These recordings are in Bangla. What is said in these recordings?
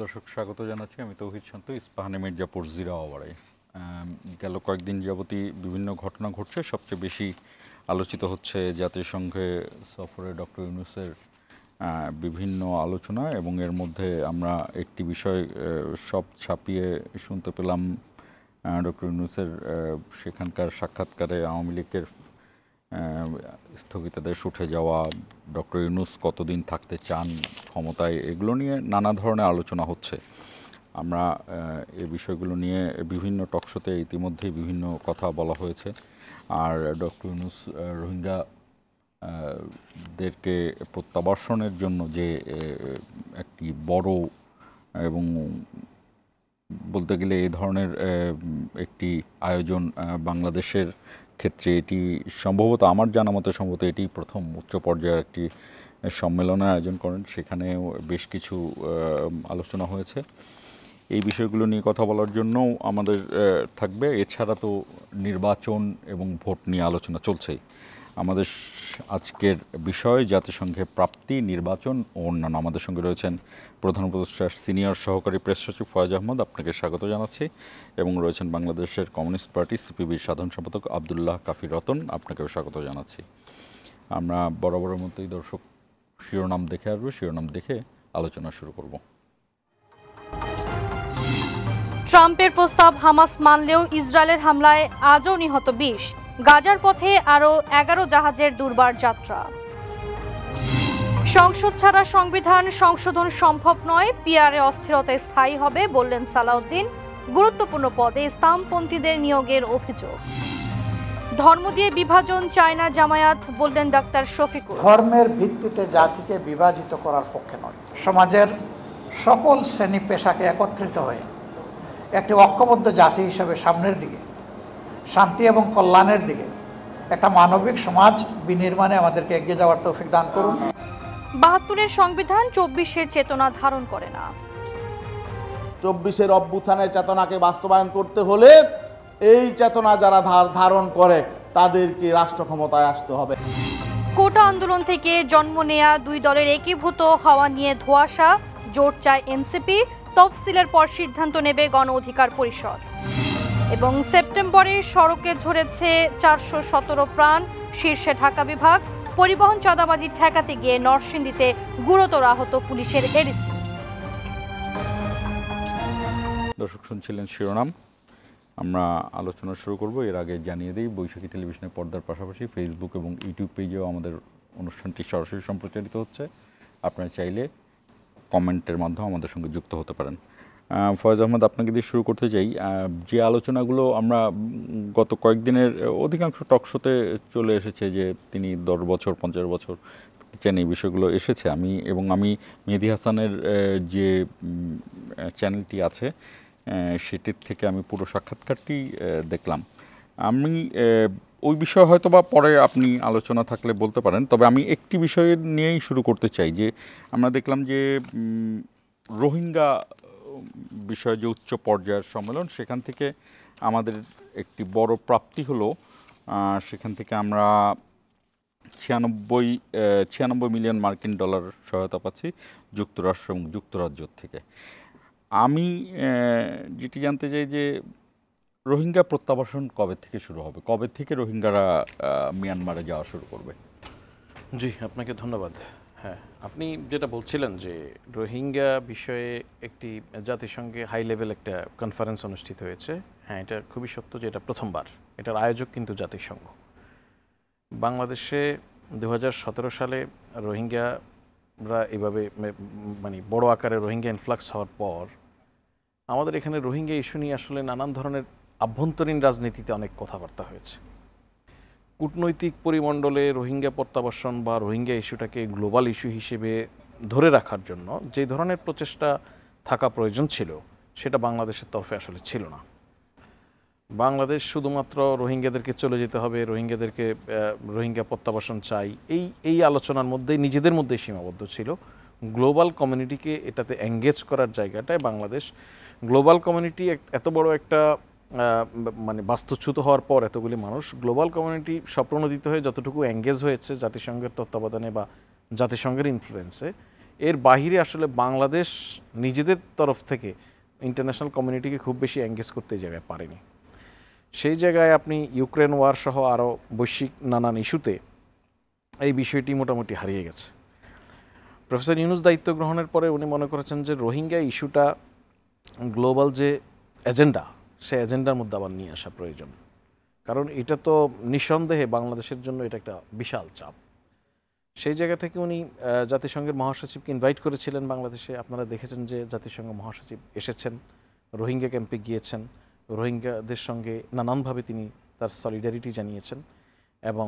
দর্শক স্বাগত জানাচ্ছি। আমি তৌহিদ শান্ত, ইস্পাহানি মির্জাপুর জিরা ওভারে। গেল কয়েকদিন যাবতই বিভিন্ন ঘটনা ঘটছে। সবচেয়ে বেশি আলোচিত হচ্ছে জাতিসংঘে সফরে ডক্টর ইউনূসের বিভিন্ন আলোচনা, এবং এর মধ্যে আমরা একটি বিষয় সব ছাপিয়ে শুনতে পেলাম ডক্টর ইউনূসের সেখানকার সাক্ষাৎকারে আওয়ামী লীগের স্থগিতাদেশ উঠে যাওয়া, ডক্টর ইউনূস কতদিন থাকতে চান ক্ষমতায়, এগুলো নিয়ে নানা ধরনের আলোচনা হচ্ছে। আমরা এই বিষয়গুলো নিয়ে বিভিন্ন টকশোতে ইতিমধ্যেই বিভিন্ন কথা বলা হয়েছে। আর ডক্টর ইউনূস রোহিঙ্গা দেরকে প্রত্যাবাসনের জন্য যে একটি বড় এবং বলতে গেলে এই ধরনের একটি আয়োজন বাংলাদেশের ক্ষেত্রে এটি সম্ভবত, আমার জানা মতে সম্ভবত এটি প্রথম উচ্চ পর্যায়ের একটি সম্মেলনের আয়োজন করেন। সেখানেও বেশ কিছু আলোচনা হয়েছে। এই বিষয়গুলো নিয়ে কথা বলার জন্যও আমাদের থাকবে। এছাড়া তো নির্বাচন এবং ভোট নিয়ে আলোচনা চলছেই। আমাদের আজকের বিষয় জাতিসংঘের প্রাপ্তি, নির্বাচন ও অন্যান্য। আমাদের সঙ্গে রয়েছেন প্রধান উপদেষ্টার সিনিয়র সহকারী প্রেস সচিব ফয়েজ আহমদ, আপনাকে স্বাগত জানাচ্ছি, এবং রয়েছেন বাংলাদেশের কমিউনিস্ট পার্টি সিপিবির সাধারণ সম্পাদক আবদুল্লাহ কাফি রতন, আপনাকেও স্বাগত জানাচ্ছি। আমরা বরাবরের মতোই দর্শক শিরোনাম দেখে আসবো, শিরোনাম দেখে আলোচনা শুরু করব। ট্রাম্পের প্রস্তাব হামাস মানলেও ইসরায়েলের হামলায় আজও নিহত ২০। গাজার পথে আরও ১১ জাহাজের দুর্বার যাত্রা। সংসদ ছাড়া সংবিধান সংশোধন সম্ভব নয়, পিআরে অস্থিরতা স্থায়ী হবে বললেন সালাউদ্দিন। গুরুত্বপূর্ণ পদে ইসলামপন্থীদের নিয়োগের অভিযোগ। ধর্ম দিয়ে বিভাজন চায় না জামায়াত বললেন ডাক্তার শফিকুর। ধর্মের ভিত্তিতে জাতিকে বিভাজিত করার পক্ষে নয়, সমাজের সকল শ্রেণী পেশাকে একত্রিত হয়ে একটি ঐক্যবদ্ধ জাতি হিসেবে সামনের দিকে শান্তি এবং কল্যাণের দিকে একটা মানবিক সমাজ বিনির্মাণে আমাদেরকে এগিয়ে যাওয়ার তৌফিক দান করুন। ৭২-এর সংবিধান ২৪-এর চেতনা ধারণ করে না। ২৪-এর অভ্যুত্থানের চেতনাকে বাস্তবায়ন করতে হলে এই চেতনা যারা ধারণ করে তাদেরকে রাষ্ট্র ক্ষমতায় আসতে হবে। কোটা আন্দোলন থেকে জন্ম নেয়া দুই দলের একীভূত হওয়া নিয়ে ধোঁয়াশা, জোট চায় এনসিপি। তফসিলের পর সিদ্ধান্ত নেবে গণ অধিকার পরিষদ। এবং সেপ্টেম্বরে সড়কে ঝরেছে ৪১৭ প্রাণ, শীর্ষে ঢাকা বিভাগ। পরিবহন চাঁদাবাজি ঠেকাতে গিয়ে নরসিংদীতে গুরুতর আহত পুলিশের এডিসি। দর্শক শুনছিলেন শিরোনাম, আমরা আলোচনা শুরু করব। এর আগে জানিয়ে দিই, বৈশাখী টেলিভিশনের পর্দার পাশাপাশি ফেসবুক এবং ইউটিউব পেজেও আমাদের অনুষ্ঠানটি সরাসরি সম্প্রচারিত হচ্ছে। আপনারা চাইলে কমেন্টের মাধ্যমে আমাদের সঙ্গে যুক্ত হতে পারেন। ফয়েজ আহমদ, আপনাকে দিয়ে শুরু করতে চাই। যে আলোচনাগুলো আমরা গত কয়েকদিনের অধিকাংশ টকশোতে চলে এসেছে যে তিনি ১০ বছর ৫০ বছর চান, এই বিষয়গুলো এসেছে। আমি মেহেদী হাসানের যে চ্যানেলটি আছে সেটির থেকে আমি পুরো সাক্ষাৎকারটি দেখলাম। আমি ওই বিষয়ে হয়তো বা পরে আপনি আলোচনা থাকলে বলতে পারেন, তবে আমি একটি বিষয় নিয়েই শুরু করতে চাই। যে আমরা দেখলাম যে রোহিঙ্গা বিষয়ে যে উচ্চ পর্যায়ের সম্মেলন, সেখান থেকে আমাদের একটি বড় প্রাপ্তি হলো, সেখান থেকে আমরা 96 মিলিয়ন মার্কিন ডলার সহায়তা পাচ্ছি যুক্তরাষ্ট্র এবং যুক্তরাজ্য থেকে। আমি যেটি জানতে চাই যে রোহিঙ্গা প্রত্যাবাসন কবে থেকে শুরু হবে, কবে থেকে রোহিঙ্গারা মিয়ানমারে যাওয়া শুরু করবে? জি, আপনাকে ধন্যবাদ। হ্যাঁ, আপনি যেটা বলছিলেন যে রোহিঙ্গা বিষয়ে একটি জাতিসংঘে হাই লেভেল একটা কনফারেন্স অনুষ্ঠিত হয়েছে। হ্যাঁ, এটা খুবই সত্য যে এটা প্রথমবার। এটার আয়োজক কিন্তু জাতিসংঘ। বাংলাদেশে ২০১৭ সালে রোহিঙ্গারা এভাবে মানে বড় আকারে রোহিঙ্গা ইনফ্লাক্স হওয়ার পর আমাদের এখানে রোহিঙ্গা ইস্যু নিয়ে আসলে নানান ধরনের আভ্যন্তরীণ রাজনীতিতে অনেক কথাবার্তা হয়েছে। কূটনৈতিক পরিমণ্ডলে রোহিঙ্গা প্রত্যাবাসন বা রোহিঙ্গা ইস্যুটাকে গ্লোবাল ইস্যু হিসেবে ধরে রাখার জন্য যে ধরনের প্রচেষ্টা থাকা প্রয়োজন ছিল সেটা বাংলাদেশের তরফে আসলে ছিল না। বাংলাদেশ শুধুমাত্র রোহিঙ্গাদেরকে চলে যেতে হবে, রোহিঙ্গা প্রত্যাবাসন চাই, এই আলোচনার মধ্যেই নিজেদের মধ্যেই সীমাবদ্ধ ছিল। গ্লোবাল কমিউনিটিকে এটাতে এঙ্গেজ করার জায়গাটায় বাংলাদেশ, গ্লোবাল কমিউনিটি এত বড় একটা মানে বাস্তুচ্যুত হওয়ার পর এতগুলি মানুষ, গ্লোবাল কমিউনিটি স্বপ্রণোদিত হয়ে যতটুকু এঙ্গেজ হয়েছে জাতিসংঘের তত্ত্বাবধানে বা জাতিসংঘের ইনফ্লুয়েন্সে, এর বাহিরে আসলে বাংলাদেশ নিজেদের তরফ থেকে ইন্টারন্যাশনাল কমিউনিটিকে খুব বেশি এঙ্গেজ করতে এই জায়গায় পারেনি। সেই জায়গায় আপনি ইউক্রেন ওয়ার সহ আরও বৈশ্বিক নানান ইস্যুতে এই বিষয়টি মোটামুটি হারিয়ে গেছে। প্রফেসর ইউনূস দায়িত্ব গ্রহণের পরে উনি মনে করেছেন যে রোহিঙ্গা ইস্যুটা গ্লোবাল যে এজেন্ডা, সে এজেন্ডার মধ্যে আবার নিয়ে আসা প্রয়োজন। কারণ এটা তো নিঃসন্দেহে বাংলাদেশের জন্য এটা একটা বিশাল চাপ। সেই জায়গা থেকে উনি জাতিসংঘের মহাসচিবকে ইনভাইট করেছিলেন বাংলাদেশে। আপনারা দেখেছেন যে জাতিসংঘ মহাসচিব এসেছেন, রোহিঙ্গা ক্যাম্পে গিয়েছেন, রোহিঙ্গাদের সঙ্গে নানানভাবে তিনি তার সলিডারিটি জানিয়েছেন এবং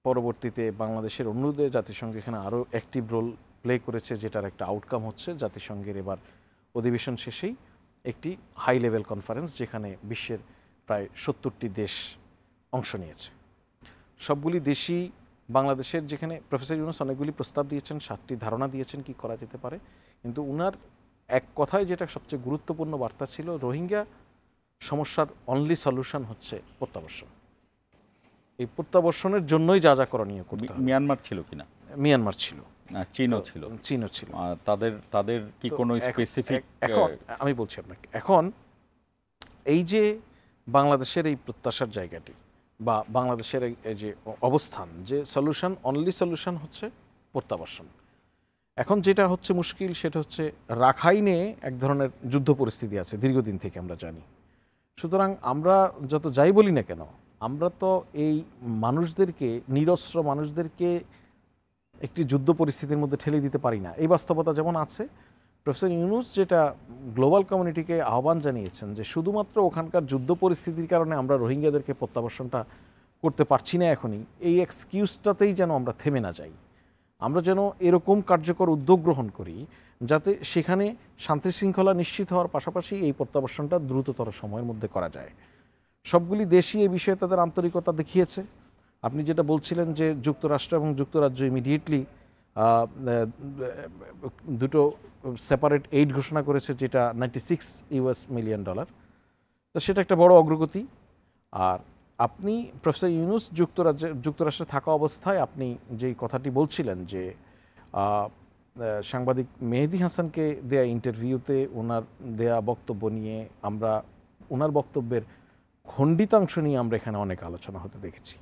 পরবর্তীতে বাংলাদেশের অনুরোধে জাতিসংঘ এখানে আরও অ্যাক্টিভ রোল প্লে করেছে, যেটার একটা আউটকাম হচ্ছে জাতিসংঘের এবার অধিবেশন শেষেই একটি হাই লেভেল কনফারেন্স, যেখানে বিশ্বের প্রায় 70টি দেশ অংশ নিয়েছে। সবগুলি দেশই বাংলাদেশের, যেখানে প্রফেসর ইউনূস অনেকগুলি প্রস্তাব দিয়েছেন, 7টি ধারণা দিয়েছেন কি করা যেতে পারে, কিন্তু উনার এক কথায় যেটা সবচেয়ে গুরুত্বপূর্ণ বার্তা ছিল, রোহিঙ্গা সমস্যার অনলি সলিউশন হচ্ছে প্রত্যাবর্ষণ। এই প্রত্যাবর্ষণের জন্যই যা যা করণীয় করতে হবে। মিয়ানমার ছিল কিনা? মিয়ানমার ছিল, চীনও ছিল। চীনও ছিল। তাদের কি কোনো স্পেসিফিক? এখন আমি বলছি আপনাকে, এখন এই যে বাংলাদেশের এই প্রত্যাশার জায়গাটি বা বাংলাদেশের এই যে অবস্থান, যে সলিউশন, অনলি সলিউশন হচ্ছে প্রত্যাবর্ষণ। এখন যেটা হচ্ছে মুশকিল সেটা হচ্ছে রাখাইনে এক ধরনের যুদ্ধ পরিস্থিতি আছে দীর্ঘদিন থেকে আমরা জানি। সুতরাং আমরা যত যাই বলি না কেন, আমরা তো এই মানুষদেরকে, নিরস্ত্র মানুষদেরকে একটি যুদ্ধ পরিস্থিতির মধ্যে ঠেলে দিতে পারি না। এই বাস্তবতা যেমন আছে, প্রফেসর ইউনূস যেটা গ্লোবাল কমিউনিটিকে আহ্বান জানিয়েছেন যে শুধুমাত্র ওখানকার যুদ্ধ পরিস্থিতির কারণে আমরা রোহিঙ্গাদেরকে প্রত্যাবর্ষণটা করতে পারছি না এখনই, এই এক্সকিউজটাতেই যেন আমরা থেমে না যাই। আমরা যেন এরকম কার্যকর উদ্যোগ গ্রহণ করি যাতে সেখানে শান্তি শৃঙ্খলা নিশ্চিত হওয়ার পাশাপাশি এই প্রত্যাবর্ষণটা দ্রুততর সময়ের মধ্যে করা যায়। সবগুলি দেশই এই বিষয়ে তাদের আন্তরিকতা দেখিয়েছে। আপনি যেটা বলছিলেন যে যুক্তরাষ্ট্র এবং যুক্তরাজ্য ইমিডিয়েটলি দুটো সেপারেট এইড ঘোষণা করেছে, যেটা $96 মিলিয়ন। তো সেটা একটা বড় অগ্রগতি। আর আপনি প্রফেসর ইউনূস যুক্তরাষ্ট্রে থাকা অবস্থায় আপনি যেই কথাটি বলছিলেন যে সাংবাদিক মেহেদী হাসানকে দেয়া ইন্টারভিউতে ওনার দেয়া বক্তব্য নিয়ে আমরা, ওনার বক্তব্যের খণ্ডিতাংশ নিয়ে আমরা এখানে অনেক আলোচনা হতে দেখেছি।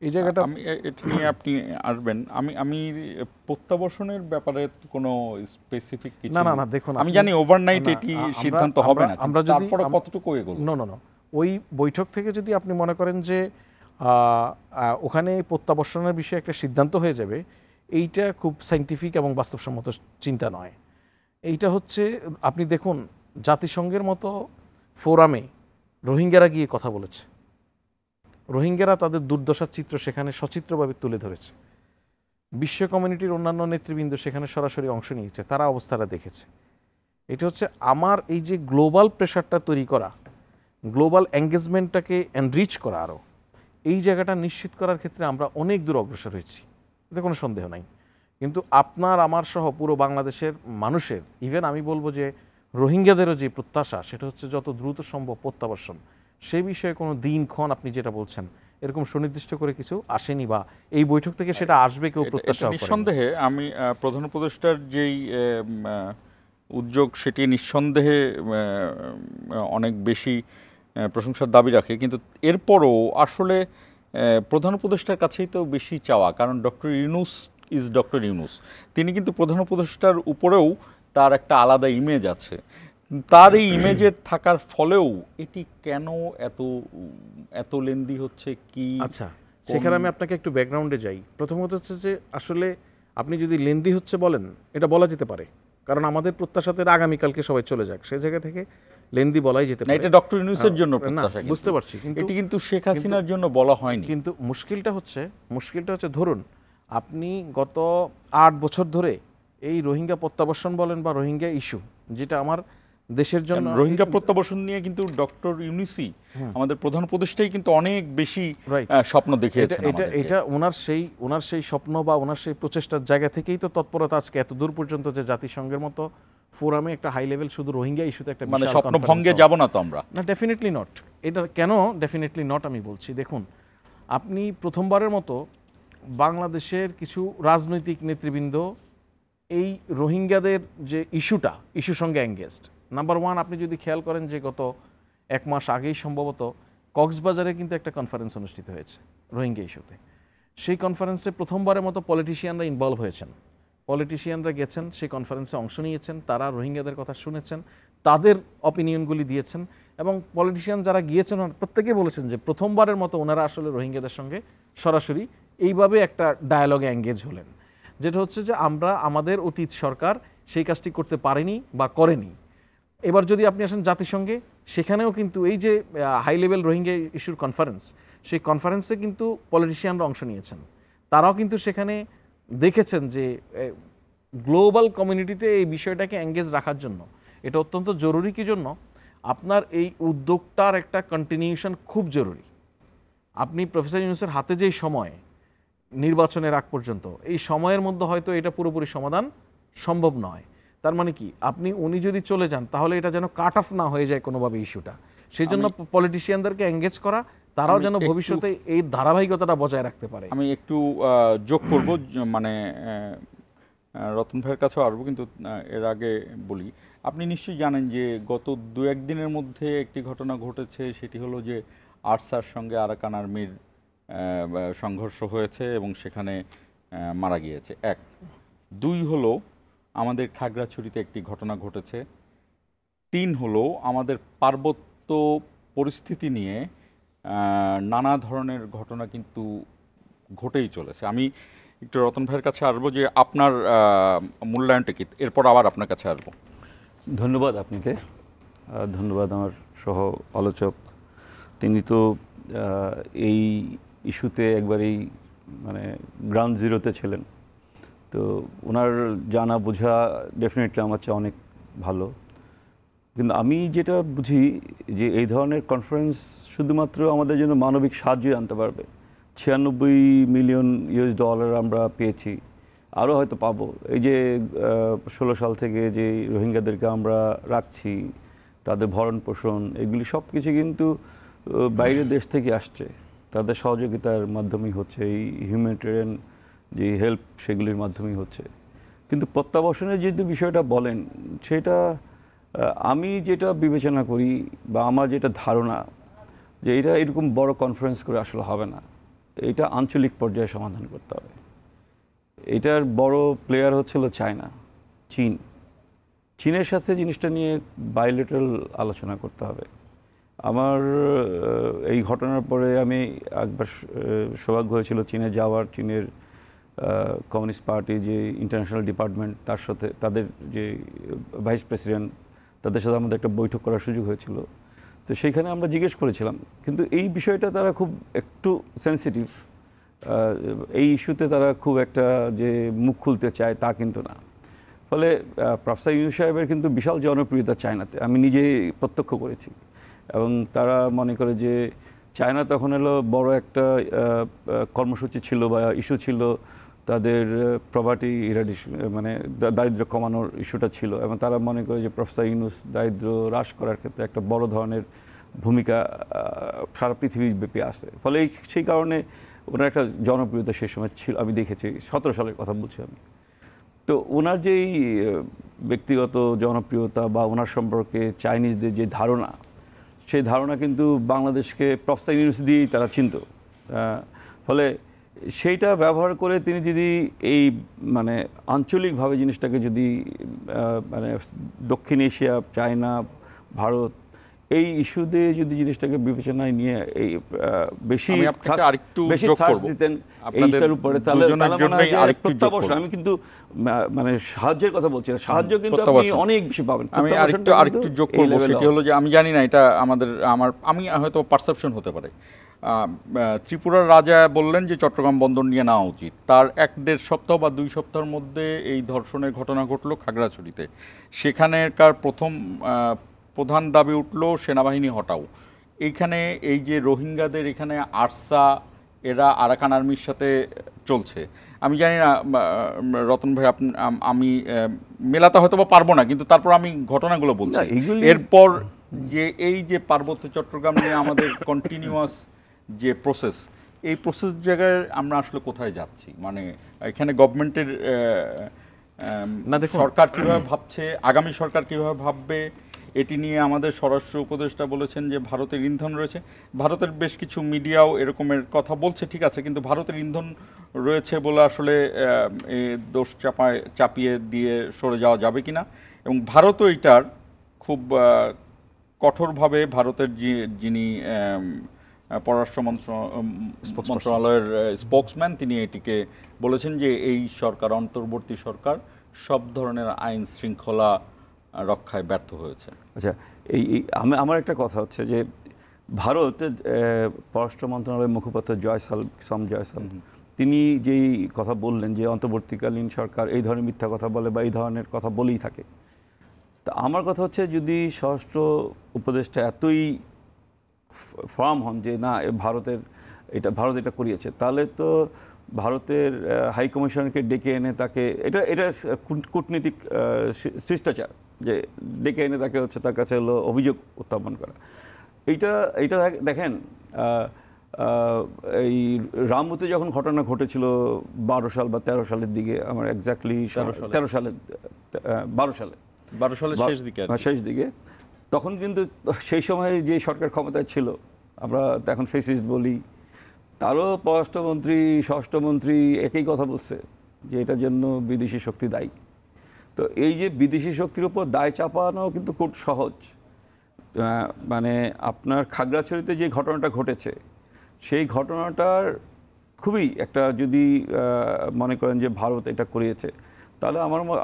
এই জায়গাটা আমি এটা নিয়ে আপনি আসবেন। আমি প্রত্যাবর্ষণের ব্যাপারে কোনো স্পেসিফিক কিছু না দেখুন, আমি জানি ওভারনাইট এটি সিদ্ধান্ত হবে না, আমরা যদি কতটুকু এগোবো। না ওই বৈঠক থেকে যদি আপনি মনে করেন যে ওখানে প্রত্যাবর্ষণের বিষয়ে একটা সিদ্ধান্ত হয়ে যাবে, এইটা খুব সাইন্টিফিক এবং বাস্তবসম্মত চিন্তা নয়। এইটা হচ্ছে, আপনি দেখুন জাতিসংঘের মতো ফোরামে রোহিঙ্গারা গিয়ে কথা বলেছে, রোহিঙ্গারা তাদের দুর্দশার চিত্র সেখানে সচিত্রভাবে তুলে ধরেছে। বিশ্ব কমিউনিটির অন্যান্য নেতৃবৃন্দ সেখানে সরাসরি অংশ নিয়েছে, তারা অবস্থাটা দেখেছে। এটা হচ্ছে আমার এই যে গ্লোবাল প্রেশারটা তৈরি করা, গ্লোবাল এঙ্গেজমেন্টটাকে এনরিচ করা, আরও এই জায়গাটা নিশ্চিত করার ক্ষেত্রে আমরা অনেক দূর অগ্রসর হয়েছি, এতে কোনো সন্দেহ নাই। কিন্তু আপনার আমার সহ পুরো বাংলাদেশের মানুষের, ইভেন আমি বলবো যে রোহিঙ্গাদেরও যে প্রত্যাশা, সেটা হচ্ছে যত দ্রুত সম্ভব প্রত্যাবর্ষণ। সেই বিষয়ে কোনো দিনক্ষণ আপনি যেটা বলছেন এরকম সুনির্দিষ্ট করে কিছু আসেনি, বা এই বৈঠক থেকে সেটা আসবে কেউ প্রত্যাশা করে। নিঃসন্দেহে আমি প্রধান উপদেষ্টার যেই উদ্যোগ, সেটি নিঃসন্দেহে অনেক বেশি প্রশংসার দাবি রাখে, কিন্তু এরপরও আসলে প্রধান উপদেষ্টার কাছেই তো বেশি চাওয়া, কারণ doctor Yunus is doctor Yunus. তিনি কিন্তু প্রধান উপদেষ্টার উপরেও তার একটা আলাদা ইমেজ আছে। তার এই ইমেজের থাকার ফলেও এটি কেন এত লেন্দি হচ্ছে কি? আচ্ছা, সেখানে আমি আপনাকে একটু ব্যাকগ্রাউন্ডে যাই। প্রথমত হচ্ছে যে আসলে আপনি যদি লেন্দি হচ্ছে বলেন, এটা বলা যেতে পারে, কারণ আমাদের প্রত্যাশাতে আগামীকালকে সবাই চলে যাক, সেই জায়গা থেকে লেন্দি বলাই যেতে পারে। এটা ডক্টর ইউনূসের জন্য প্রত্যাশা, বুঝতে পারছি, কিন্তু এটি কিন্তু শেখ হাসিনার জন্য বলা হয়নি। কিন্তু মুশকিলটা হচ্ছে ধরুন আপনি গত 8 বছর ধরে এই রোহিঙ্গা প্রত্যাবর্ষণ বলেন বা রোহিঙ্গা ইস্যু, যেটা আমার দেশের জন্য, রোহিঙ্গা প্রত্যাবর্ষণ নিয়ে কিন্তু ডক্টর ইউনূসই, আমাদের প্রধান উপদেষ্টাই কিন্তু অনেক বেশি স্বপ্ন দেখিয়েছেন। এটা ওনার সেই স্বপ্ন বা ওনার সেই প্রচেষ্টার জায়গা থেকেই তো তৎপরতা আজকে এত দূর পর্যন্ত, যে জাতিসংঘের মতো ফোরামে একটা হাই লেভেল শুধু রোহিঙ্গা ইস্যুতে একটা মানে স্বপ্ন ভঙ্গে যাব না তো আমরা? না, ডেফিনেটলি নট। এটা কেন ডেফিনেটলি নট আমি বলছি, দেখুন আপনি প্রথমবারের মতো বাংলাদেশের কিছু রাজনৈতিক নেতৃবৃন্দ এই রোহিঙ্গাদের যে ইস্যুর সঙ্গে এঙ্গেজড। নাম্বার ওয়ান, আপনি যদি খেয়াল করেন যে গত 1 মাস আগেই সম্ভবত কক্সবাজারে কিন্তু একটা কনফারেন্স অনুষ্ঠিত হয়েছে রোহিঙ্গা ইস্যুতে। সেই কনফারেন্সে প্রথমবারের মতো পলিটিশিয়ানরা ইনভলভ হয়েছেন, পলিটিশিয়ানরা গেছেন, সেই কনফারেন্সে অংশ নিয়েছেন, তারা রোহিঙ্গাদের কথা শুনেছেন, তাদের অপিনিয়নগুলি দিয়েছেন, এবং পলিটিশিয়ান যারা গিয়েছেন প্রত্যেকে বলেছেন যে প্রথমবারের মতো ওনারা আসলে রোহিঙ্গাদের সঙ্গে সরাসরি এইভাবে একটা ডায়ালগে এঙ্গেজ হলেন, যেটা হচ্ছে যে আমরা আমাদের অতীত সরকার সেই কাজটি করতে পারেনি বা করেনি। এবার যদি আপনি আসেন জাতিসংঘে, সেখানেও কিন্তু এই যে হাই লেভেল রোহিঙ্গা ইস্যুর কনফারেন্স, সেই কনফারেন্সে কিন্তু পলিটিশিয়ানরা অংশ নিয়েছেন, তারাও কিন্তু সেখানে দেখেছেন যে গ্লোবাল কমিউনিটিতে এই বিষয়টাকে এঙ্গেজ রাখার জন্য এটা অত্যন্ত জরুরি। কি জন্য? আপনার এই উদ্যোগটার একটা কন্টিনিউশন খুব জরুরি। আপনি প্রফেসর ইউনূসের হাতে যেই সময় নির্বাচনের আগ পর্যন্ত, এই সময়ের মধ্যে হয়তো এটা পুরোপুরি সমাধান সম্ভব নয়। তার মানে কি, উনি যদি চলে যান তাহলে এটা যেন কাট অফ না হয়ে যায় কোনোভাবে ইস্যুটা। সেই জন্য পলিটিশিয়ানদেরকে এঙ্গেজ করা, তারাও যেন ভবিষ্যতে এই ধারাবাহিকতাটা বজায় রাখতে পারে। আমি একটু যোগ করব, মানে রতন ভাইয়ের কাছেও আসবো, কিন্তু এর আগে বলি, আপনি নিশ্চয়ই জানেন যে গত 2-1 দিনের মধ্যে একটি ঘটনা ঘটেছে, সেটি হলো যে আরসার সঙ্গে আরাকান আর্মির সংঘর্ষ হয়েছে এবং সেখানে মারা গিয়েছে 1। 2 হলো আমাদের খাগড়াছড়িতে একটি ঘটনা ঘটেছে। 3 হলো আমাদের পার্বত্য পরিস্থিতি নিয়ে নানা ধরনের ঘটনা কিন্তু ঘটেই চলেছে। আমি একটু রতন ভাইয়ের কাছে আসবো যে আপনার মূল্যায়নটা কি, এরপর আবার আপনার কাছে আসবো। ধন্যবাদ আপনাকে, ধন্যবাদ আমার সহ আলোচক। তিনি তো এই ইস্যুতে একবারেই মানে গ্রাউন্ড জিরোতে ছিলেন, তো ওনার জানা বোঝা ডেফিনেটলি আমার চেয়ে অনেক ভালো। কিন্তু আমি যেটা বুঝি যে এই ধরনের কনফারেন্স শুধুমাত্র আমাদের জন্য মানবিক সাহায্য আনতে পারবে। 96 মিলিয়ন ইউএস ডলার আমরা পেয়েছি, আরও হয়তো পাবো। এই যে 16 সাল থেকে যে রোহিঙ্গাদেরকে আমরা রাখছি, তাদের ভরণ পোষণ, এগুলি সব কিছু কিন্তু বাইরের দেশ থেকে আসছে, তাদের সহযোগিতার মাধ্যমেই হচ্ছে, এই হিউম্যানিটেরিয়ান যে হেল্প সেগুলির মাধ্যমেই হচ্ছে। কিন্তু প্রত্যাবাসনের যে বিষয়টা বলেন, সেটা আমি যেটা বিবেচনা করি বা আমার যেটা ধারণা, যে এটা এরকম বড় কনফারেন্স করে আসলে হবে না, এটা আঞ্চলিক পর্যায়ে সমাধান করতে হবে। এটার বড় প্লেয়ার হচ্ছিল চায়না, চীনের সাথে জিনিসটা নিয়ে বাইলেটারাল আলোচনা করতে হবে। আমার এই ঘটনার পরে আমি একবার সৌভাগ্য হয়েছিল চীনে যাওয়ার। চীনের কমিউনিস্ট পার্টি যে ইন্টারন্যাশনাল ডিপার্টমেন্ট, তার সাথে তাদের যে ভাইস প্রেসিডেন্ট, তাদের সাথে আমাদের একটা বৈঠক করার সুযোগ হয়েছিল। তো সেইখানে আমরা জিজ্ঞেস করেছিলাম, কিন্তু এই বিষয়টা তারা খুব একটু সেন্সিটিভ, এই ইস্যুতে তারা খুব একটা যে মুখ খুলতে চায় তা কিন্তু না। ফলে প্রফেসর ইউনূস সাহেবের কিন্তু বিশাল জনপ্রিয়তা চায়নাতে, আমি নিজে প্রত্যক্ষ করেছি। এবং তারা মনে করে যে চায়না তখন হলো বড় একটা কর্মসূচি ছিল বা ইস্যু ছিল, তাদের প্রভার্টি ইরাডিশন মানে দারিদ্র্য কমানোর ইস্যুটা ছিল, এবং তারা মনে করে যে প্রফেসর ইউনূস দারিদ্র্য হ্রাস করার ক্ষেত্রে একটা বড় ধরনের ভূমিকা সারা পৃথিবীব্যাপী আছে। ফলে সেই কারণে ওনার একটা জনপ্রিয়তা সেই সময় ছিল, আমি দেখেছি 17 সালের কথা বলছি আমি। তো ওনার যেই ব্যক্তিগত জনপ্রিয়তা বা ওনার সম্পর্কে চাইনিজদের যে ধারণা, সেই ধারণা কিন্তু বাংলাদেশকে প্রফেসর ইউনূস দিয়েই তারা চিনত। ফলে সেইটা ব্যবহার করে তিনি যদি এই মানে আঞ্চলিকভাবে জিনিসটাকে যদি মানে দক্ষিণ এশিয়া, চায়না, ভারত, এই ইস্যুতে যদি জিনিসটাকে বিবেচনায় নিয়ে এই বেশি সার্চ দিতেন এইটার উপরে, তাহলে প্রত্যাবাসন, আমি কিন্তু মানে সাহায্যের কথা বলছি না, সাহায্য কিন্তু আপনি অনেক বেশি পাবেন। আমি আরেকটু যোগ করবো, সেটি হলো যে আমি জানি না এটা আমি হয়তো পারসেপশন হতে পারে। ত্রিপুরার রাজা বললেন যে চট্টগ্রাম বন্দর নিয়ে নেওয়া উচিত। তার 1-1.5 সপ্তাহ বা 2 সপ্তাহের মধ্যে এই ধর্ষণের ঘটনা ঘটলো খাগড়াছড়িতে। সেখানেকার প্রধান দাবি উঠলো সেনাবাহিনী হটাও। এইখানে এই যে রোহিঙ্গাদের এখানে আরসা, এরা আরাকান আর্মির সাথে চলছে। আমি জানি না রতন ভাই, আমি মেলাতে হয়তো বা পারবো না, কিন্তু তারপর আমি ঘটনাগুলো বলছি। এরপর যে এই যে পার্বত্য চট্টগ্রাম নিয়ে আমাদের কন্টিনিউয়াস যে প্রসেস, এই প্রসেস জায়গায় আমরা আসলে কোথায় যাচ্ছি, মানে এখানে গভর্নমেন্টের না দেখুন, সরকার কিভাবে ভাবছে, আগামী সরকার কিভাবে ভাববে, এটি নিয়ে আমাদের স্বরাষ্ট্র উপদেষ্টা বলেছেন যে ভারতের ইন্ধন রয়েছে। ভারতের বেশ কিছু মিডিয়াও এরকমের কথা বলছে, ঠিক আছে, কিন্তু ভারতের ইন্ধন রয়েছে বলে আসলে দোষ চাপিয়ে দিয়ে সরে যাওয়া যাবে কিনা, এবং ভারতও এটার খুব কঠোরভাবে, ভারতের যিনি পররাষ্ট্র মন্ত্রণালয়ের স্পোক্সম্যান, তিনি এটিকে বলেছেন যে এই সরকার, অন্তর্বর্তী সরকার, সব ধরনের আইন শৃঙ্খলা রক্ষায় ব্যর্থ হয়েছে। আচ্ছা, আমার একটা কথা হচ্ছে যে ভারতের পররাষ্ট্র মন্ত্রণালয়ের মুখপাত্র জয়সাল, তিনি যেই কথা বললেন যে অন্তর্বর্তীকালীন সরকার এই ধরনের মিথ্যা কথা বলে বা এই ধরনের কথা বলেই থাকে, তা আমার কথা হচ্ছে যদি স্বরাষ্ট্র উপদেষ্টা এতই ফার্ম হন যে না ভারত এটা করিয়েছে, তাহলে তো ভারতের হাই কমিশনারকে ডেকে এনে তাকে, এটা কূটনীতিক শিষ্টাচার, যে ডেকে এনে তাকে হচ্ছে তার কাছে হলো অভিযোগ উত্থাপন করা। এইটা দেখেন, এই রামপুতে যখন ঘটনা ঘটেছিল 12 সাল বা 13 সালের দিকে, আমার এক্স্যাক্টলি 12 সালের শেষ দিকে, তখন কিন্তু সেই সময় যে সরকার ক্ষমতায় ছিল, আমরা এখন ফেসিস্ট বলি, তারও পররাষ্ট্রমন্ত্রী, স্বরাষ্ট্রমন্ত্রী একই কথা বলছে যে এটার জন্য বিদেশি শক্তি দায়ী। তো এই যে বিদেশি শক্তির উপর দায় চাপানো কিন্তু খুব সহজ। মানে আপনার খাগড়াছড়িতে যে ঘটনাটা ঘটেছে, সেই ঘটনাটার খুবই একটা, যদি মনে করেন যে ভারত এটা করিয়েছে, তাহলে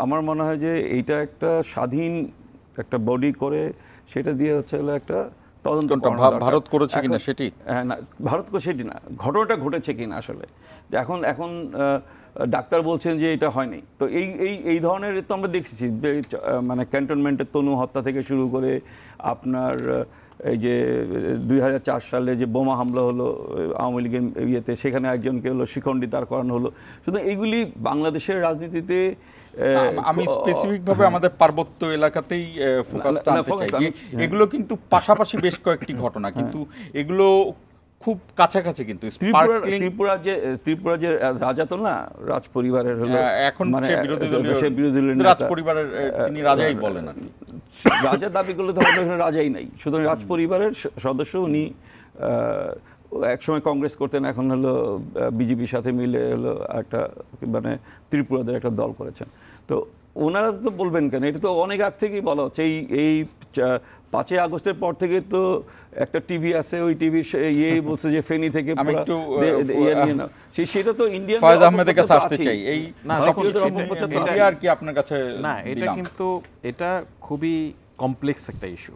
আমার মনে হয় যে এইটা একটা স্বাধীন একটা বডি করে সেটা দিয়ে হচ্ছে হলো একটা তদন্ত। ভারত করেছে কিনা সেটি, হ্যাঁ, না ভারত সেটি না, ঘটনাটা ঘটেছে কিনা আসলে। এখন ডাক্তার বলছেন যে এটা হয়নি। তো এই ধরনের তো আমরা দেখেছি, মানে ক্যান্টনমেন্টের তনু হত্যা থেকে শুরু করে আপনার এই যে 2004 সালে যে বোমা হামলা হলো আওয়ামী লীগের ইয়েতে, সেখানে একজনকে হলো শিখণ্ডী দাঁড় করানো হলো। শুধু এইগুলি বাংলাদেশের রাজনীতিতে, আমি স্পেসিফিকভাবে আমাদের পার্বত্য এলাকাতেই ফোকাসটা আনতে চাই। এগুলো কিন্তু পাশাপাশি বেশ কয়েকটি ঘটনা, কিন্তু এগুলো খুব কাছাকাছি। কিন্তু ত্রিপুরা যে রাজা তো না, রাজ পরিবারের হলো, এখন মানে বিরোধী রাজ পরিবারের তিনি রাজাই বলেন আর কি। রাজা দাবি করলে তো আমাদের রাজাই নাই, সুতরাং রাজ পরিবারের সদস্য উনি। একসময় কংগ্রেস করতেন, এখন হলো বিজেপির সাথে মিলে হলো একটা মানে ত্রিপুরাদের একটা দল করেছেন। তো ওনারা তো বলবেন কেন, এটা তো অনেক আগ থেকেই বলা হচ্ছে। এই 5ই আগস্টের পর থেকে তো একটা টিভি আছে, ওই টিভির বলছে যে ফেনী থেকে সেটা তো ইন্ডিয়ান। ফয়েজ আহমেদের কাছে আসতে চাই, এই আর কি আপনার কাছে না, এটা কিন্তু এটা খুবই কমপ্লেক্স একটা ইস্যু।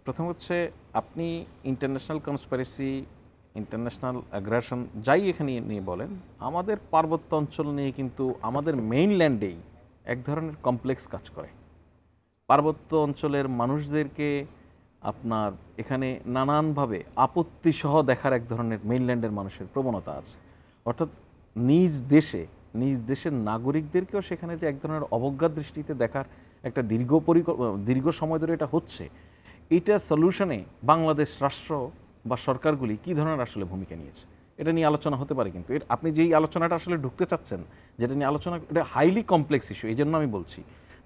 প্রথম হচ্ছে আপনি ইন্টারন্যাশনাল কনস্পিরেসি, ইন্টারন্যাশনাল অ্যাগ্রেশন যাই এখানে নিয়ে বলেন, আমাদের পার্বত্য অঞ্চল নিয়ে কিন্তু আমাদের মেইনল্যান্ডেই এক ধরনের কমপ্লেক্স কাজ করে। পার্বত্য অঞ্চলের মানুষদেরকে আপনার এখানে নানানভাবে আপত্তিসহ দেখার এক ধরনের মেইনল্যান্ডের মানুষের প্রবণতা আছে। অর্থাৎ নিজ দেশের নাগরিকদেরকেও সেখানে যে এক ধরনের অবজ্ঞা দৃষ্টিতে দেখার একটা দীর্ঘ সময় ধরে এটা হচ্ছে, এটা সলিউশনে বাংলাদেশ রাষ্ট্র বা সরকারগুলি কী ধরনের আসলে ভূমিকা নিয়েছে, এটা নিয়ে আলোচনা হতে পারে। কিন্তু আপনি যেই আলোচনাটা আসলে ঢুকতে চাচ্ছেন, যেটা নিয়ে আলোচনা, এটা হাইলি কমপ্লেক্স ইস্যু। এই জন্য আমি বলছি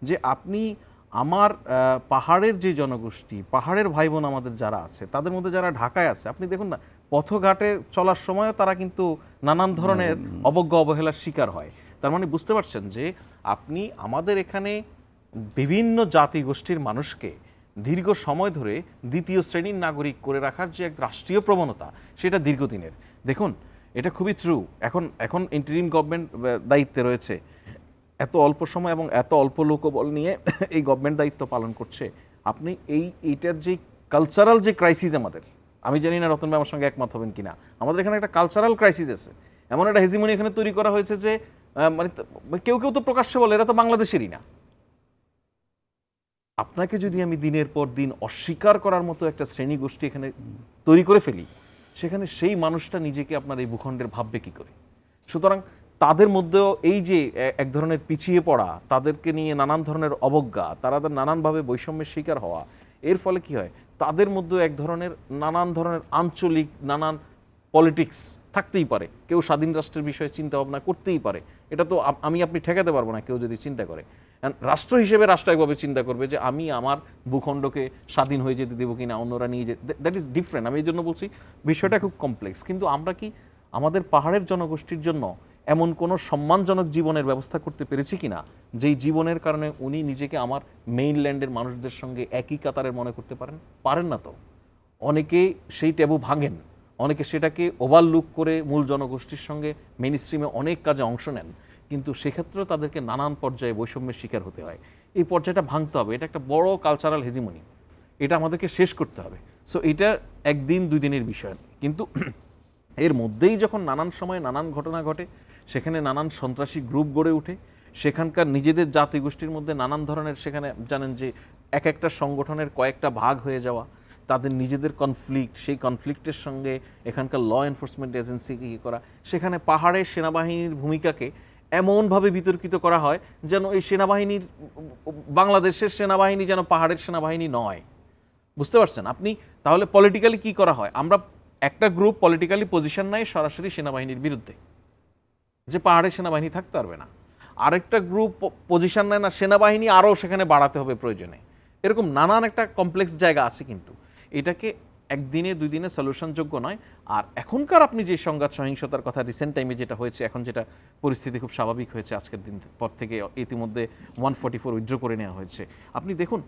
যে আপনি আমার পাহাড়ের যে জনগোষ্ঠী, পাহাড়ের ভাই বোন আমাদের যারা আছে, তাদের মধ্যে যারা ঢাকায় আছে, আপনি দেখুন না, পথঘাটে চলার সময়ও তারা কিন্তু নানান ধরনের অবজ্ঞা অবহেলার শিকার হয়। তার মানে বুঝতে পারছেন যে আপনি আমাদের এখানে বিভিন্ন জাতি গোষ্ঠীর মানুষকে দীর্ঘ সময় ধরে দ্বিতীয় শ্রেণীর নাগরিক করে রাখার যে এক রাষ্ট্রীয় প্রবণতা, সেটা দীর্ঘদিনের। দেখুন, এটা খুবই ট্রু। এখন ইন্টারিম গভর্নমেন্ট দায়িত্বে রয়েছে, এত অল্প সময় এবং এত অল্প লোকবল নিয়ে এই গভর্নমেন্ট দায়িত্ব পালন করছে। আপনি এইটার যে কালচারাল যে ক্রাইসিস আমাদের, আমি জানি না রতন ভাই আমার সঙ্গে একমত হবেন কিনা, আমাদের এখানে একটা কালচারাল ক্রাইসিস আছে। এমন একটা হেজিমনি এখানে তৈরি করা হয়েছে যে মানে কেউ তো প্রকাশ্যে বলে এরা তো বাংলাদেশেরই না। আপনাকে যদি আমি দিনের পর দিন অস্বীকার করার মতো একটা শ্রেণী গোষ্ঠী এখানে তৈরি করে ফেলি, সেখানে সেই মানুষটা নিজেকে আপনার এই ভূখণ্ডের ভাববে কী করে? সুতরাং তাদের মধ্যেও এই যে এক ধরনের পিছিয়ে পড়া, তাদেরকে নিয়ে নানান ধরনের অবজ্ঞা, তারা নানানভাবে বৈষম্যের শিকার হওয়া, এর ফলে কি হয়, তাদের মধ্যে এক ধরনের নানান ধরনের আঞ্চলিক নানান পলিটিক্স থাকতেই পারে, কেউ স্বাধীন রাষ্ট্রের বিষয়ে চিন্তা ভাবনা করতেই পারে, এটা তো আমি আপনি ঠেকাতে পারবো না কেউ যদি চিন্তা করে। রাষ্ট্র হিসেবে রাষ্ট্র একভাবে চিন্তা করবে যে আমি আমার ভূখণ্ডকে স্বাধীন হয়ে যেতে দেবো কিনা, অন্যরা নিয়ে যেতে, দ্যাট ইজ ডিফারেন্ট। আমি এই জন্য বলছি বিষয়টা খুব কমপ্লেক্স। কিন্তু আমরা কি আমাদের পাহাড়ের জনগোষ্ঠীর জন্য এমন কোনো সম্মানজনক জীবনের ব্যবস্থা করতে পেরেছি কিনা যেই জীবনের কারণে উনি নিজেকে আমার মেইনল্যান্ডের মানুষদের সঙ্গে একই কাতারের মনে করতে পারেন না তো। অনেকে সেই ট্যাবু ভাঙেন, অনেকে সেটাকে ওভারলুক করে মূল জনগোষ্ঠীর সঙ্গে মেইন স্ট্রিমে অনেক কাজে অংশ নেন, কিন্তু সেক্ষেত্রেও তাদেরকে নানান পর্যায়ে বৈষম্যের শিকার হতে হয়। এই পর্যায়টা ভাঙতে হবে, এটা একটা বড় কালচারাল হেজিমনি, এটা আমাদেরকে শেষ করতে হবে। সো এটা একদিন দুই দিনের বিষয়, কিন্তু এর মধ্যেই যখন নানান সময়ে নানান ঘটনা ঘটে, সেখানে নানান সন্ত্রাসী গ্রুপ গড়ে ওঠে, সেখানকার নিজেদের জাতিগোষ্ঠীর মধ্যে নানান ধরনের, সেখানে জানেন যে এক একটা সংগঠনের কয়েকটা ভাগ হয়ে যাওয়া, তাদের নিজেদের কনফ্লিক্ট, সেই কনফ্লিক্টের সঙ্গে এখানকার ল এনফোর্সমেন্ট এজেন্সিকে কী করা, সেখানে পাহাড়ের সেনাবাহিনীর ভূমিকাকে এমনভাবে বিতর্কিত করা হয় যেন এই সেনাবাহিনীর, বাংলাদেশের সেনাবাহিনী যেন পাহাড়ের সেনাবাহিনী নয়। বুঝতে পারছেন আপনি? তাহলে পলিটিক্যালি কি করা হয়, আমরা একটা গ্রুপ পলিটিক্যালি পজিশন নেয় সরাসরি সেনাবাহিনীর বিরুদ্ধে, যে পাহাড়ের সেনাবাহিনী থাকতে পারবে না। আরেকটা গ্রুপ পজিশন নেয় না, সেনাবাহিনী আরও সেখানে বাড়াতে হবে প্রয়োজনে। এরকম নানান একটা কমপ্লেক্স জায়গা আছে, কিন্তু এটাকে একদিনে দুই দিনে সলিউশনযোগ্য নয়। আর এখনকার আপনি যে সংঘাত সহিংসতার কথা রিসেন্ট টাইমে যেটা হয়েছে, এখন যেটা পরিস্থিতি খুব স্বাভাবিক হয়েছে, আজকের দিন পর থেকে ইতিমধ্যে 144 উইথড্র করে নেওয়া হয়েছে, আপনি দেখুন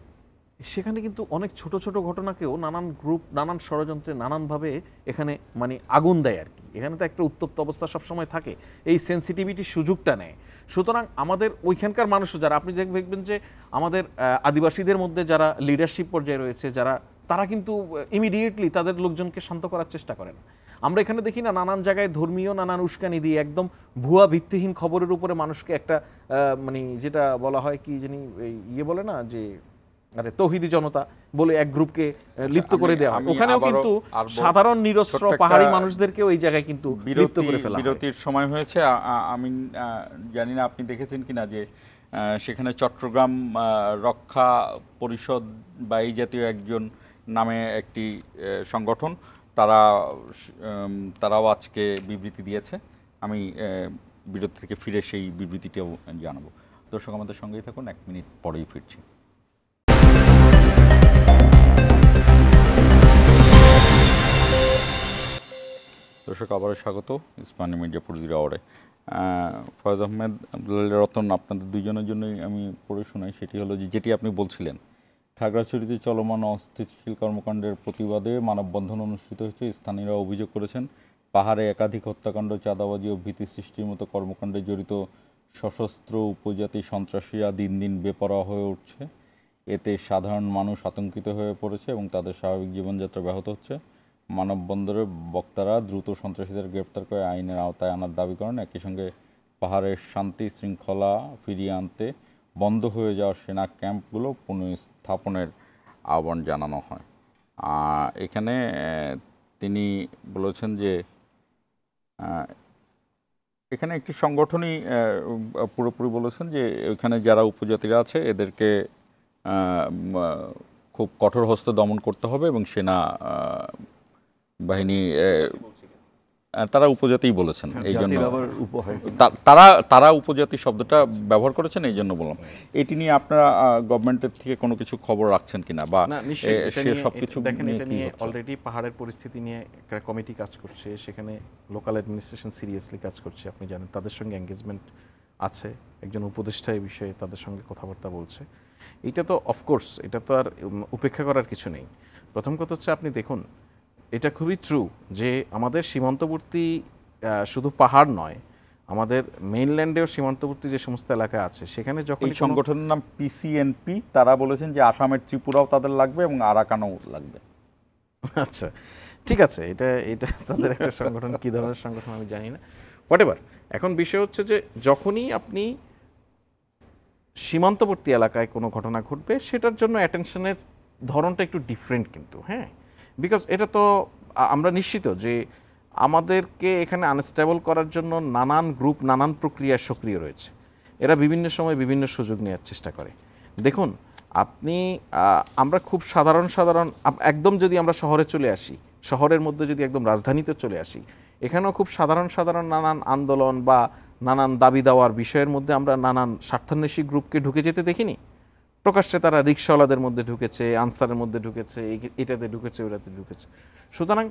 সেখানে কিন্তু অনেক ছোট ছোট ঘটনাকেও নানান গ্রুপ নানান ষড়যন্ত্রে নানানভাবে এখানে মানে আগুন দেয় আর কি। এখানে তো একটা উত্তপ্ত অবস্থা সবসময় থাকে, এই সেন্সিটিভিটির সুযোগটা নেয়। সুতরাং আমাদের ওইখানকার মানুষও যারা, আপনি দেখবেন যে আমাদের আদিবাসীদের মধ্যে যারা লিডারশিপ পর্যায়ে রয়েছে, তারা কিন্তু ইমিডিয়েটলি তাদের লোকজনকে শান্ত করার চেষ্টা করেন। আমরা এখানে দেখি না নানান জায়গায় ধর্মীয় নানান উস্কানি দিয়ে একদম ভুয়া ভিত্তিহীন খবরের উপরে মানুষকে একটা মানে যেটা বলা হয় কি জানি ইয়ে বলে না যে আরে তৌহিদি জনতা বলে এক গ্রুপকে লিপ্ত করে দেওয়া, ওখানেও কিন্তু সাধারণ নিরস্ত্র পাহাড়ি মানুষদেরকেও এই জায়গায় কিন্তু লিপ্ত করে ফেলা। বিরতির সময় হয়েছে, আমি জানি না আপনি দেখেছেন কিনা যে সেখানে চট্টগ্রাম রক্ষা পরিষদ বা এই জাতীয় একজন নামে একটি সংগঠন, তারাও আজকে বিবৃতি দিয়েছে। আমি বিরতি থেকে ফিরে সেই বিবৃতিটাও জানাবো। দর্শক আমাদের সঙ্গেই থাকুন, 1 মিনিট পরেই ফিরছি। দর্শক আবারও স্বাগত ইসমানী মিডিয়া 40 আওয়ারে। ফয়েজ আহমেদ, আব্দুল রতন, আপনাদের দুইজনের জন্যই আমি পড়ে শোনাই। সেটি হলো যে যেটি আপনি বলছিলেন, খাগড়াছড়িতে চলমান অস্থিতিশীল কর্মকাণ্ডের প্রতিবাদে মানববন্ধন অনুষ্ঠিত হয়েছে। স্থানীয়রা অভিযোগ করেছেন পাহাড়ে একাধিক হত্যাকাণ্ড, চাঁদাবাজি ও ভীতি সৃষ্টির মতো কর্মকাণ্ডে জড়িত সশস্ত্র উপজাতি সন্ত্রাসীরা দিন দিন বেপরোয়া হয়ে উঠছে। এতে সাধারণ মানুষ আতঙ্কিত হয়ে পড়েছে এবং তাদের স্বাভাবিক জীবনযাত্রা ব্যাহত হচ্ছে। মানববন্ধনের বক্তারা দ্রুত সন্ত্রাসীদের গ্রেপ্তার করে আইনের আওতায় আনার দাবি করেন। একই সঙ্গে পাহাড়ের শান্তি শৃঙ্খলা ফিরিয়ে আনতে বন্ধ হয়ে যাওয়া সেনা ক্যাম্পগুলো পুনঃস্থাপনের আহ্বান জানানো হয়। এখানে তিনি বলেছেন যে এখানে একটি সংগঠনই পুরোপুরি বলেছেন যে এখানে যারা উপজাতিরা আছে এদেরকে খুব কঠোর হস্তে দমন করতে হবে এবং সেনা বাহিনী, তারা উপজাতিই বলেছেন, এই জন্য তারা উপজাতি শব্দটা ব্যবহার করেছেন, এই জন্য বললাম। এটি নিয়ে আপনারা গভর্নমেন্টের থেকে কোনো কিছু খবর রাখছেন কিনা, বা সবকিছু দেখেন এটা নিয়ে অলরেডি পাহাড়ের পরিস্থিতি নিয়ে একটা কমিটি কাজ করছে, সেখানে লোকাল অ্যাডমিনিস্ট্রেশন সিরিয়াসলি কাজ করছে, আপনি জানেন তাদের সঙ্গে এঙ্গেজমেন্ট আছে, একজন উপদেষ্টা এই বিষয়ে তাদের সঙ্গে কথাবার্তা বলছে। এটা তো অফকোর্স এটা তো আর উপেক্ষা করার কিছু নেই। প্রথম কথা হচ্ছে আপনি দেখুন, এটা খুবই ট্রু যে আমাদের সীমান্তবর্তী শুধু পাহাড় নয়, আমাদের মেইনল্যান্ডেও সীমান্তবর্তী যে সমস্ত এলাকা আছে সেখানে যখন এই সংগঠনের নাম পিসিএনপি, তারা বলেছেন যে আসামের ত্রিপুরাও তাদের লাগবে এবং আরাকানও লাগবে। আচ্ছা ঠিক আছে, এটা তাদের একটা সংগঠন, কী ধরনের সংগঠন আমি জানি না, হোয়াটএভার। এখন বিষয় হচ্ছে যে যখনই আপনি সীমান্তবর্তী এলাকায় কোনো ঘটনা ঘটবে সেটার জন্য অ্যাটেনশনের ধরনটা একটু ডিফারেন্ট কিন্তু, হ্যাঁ, বিকজ এটা তো আমরা নিশ্চিত যে আমাদেরকে এখানে আনস্টেবল করার জন্য নানান গ্রুপ নানান প্রক্রিয়ায় সক্রিয় রয়েছে, এরা বিভিন্ন সময় বিভিন্ন সুযোগ নেওয়ার চেষ্টা করে। দেখুন আপনি আমরা খুব সাধারণ একদম যদি আমরা শহরে চলে আসি, শহরের মধ্যে যদি একদম রাজধানীতে চলে আসি, এখানেও খুব সাধারণ সাধারণ নানান আন্দোলন বা নানান দাবি দেওয়ার বিষয়ের মধ্যে আমরা নানান স্বার্থান্বেষী গ্রুপকে ঢুকে যেতে দেখিনি। প্রকাশ্যে তারা রিকশাওয়ালাদের মধ্যে ঢুকেছে, আনসারের মধ্যে ঢুকেছে, এটাতে ঢুকেছে, ওটাতে ঢুকেছে। সুতরাং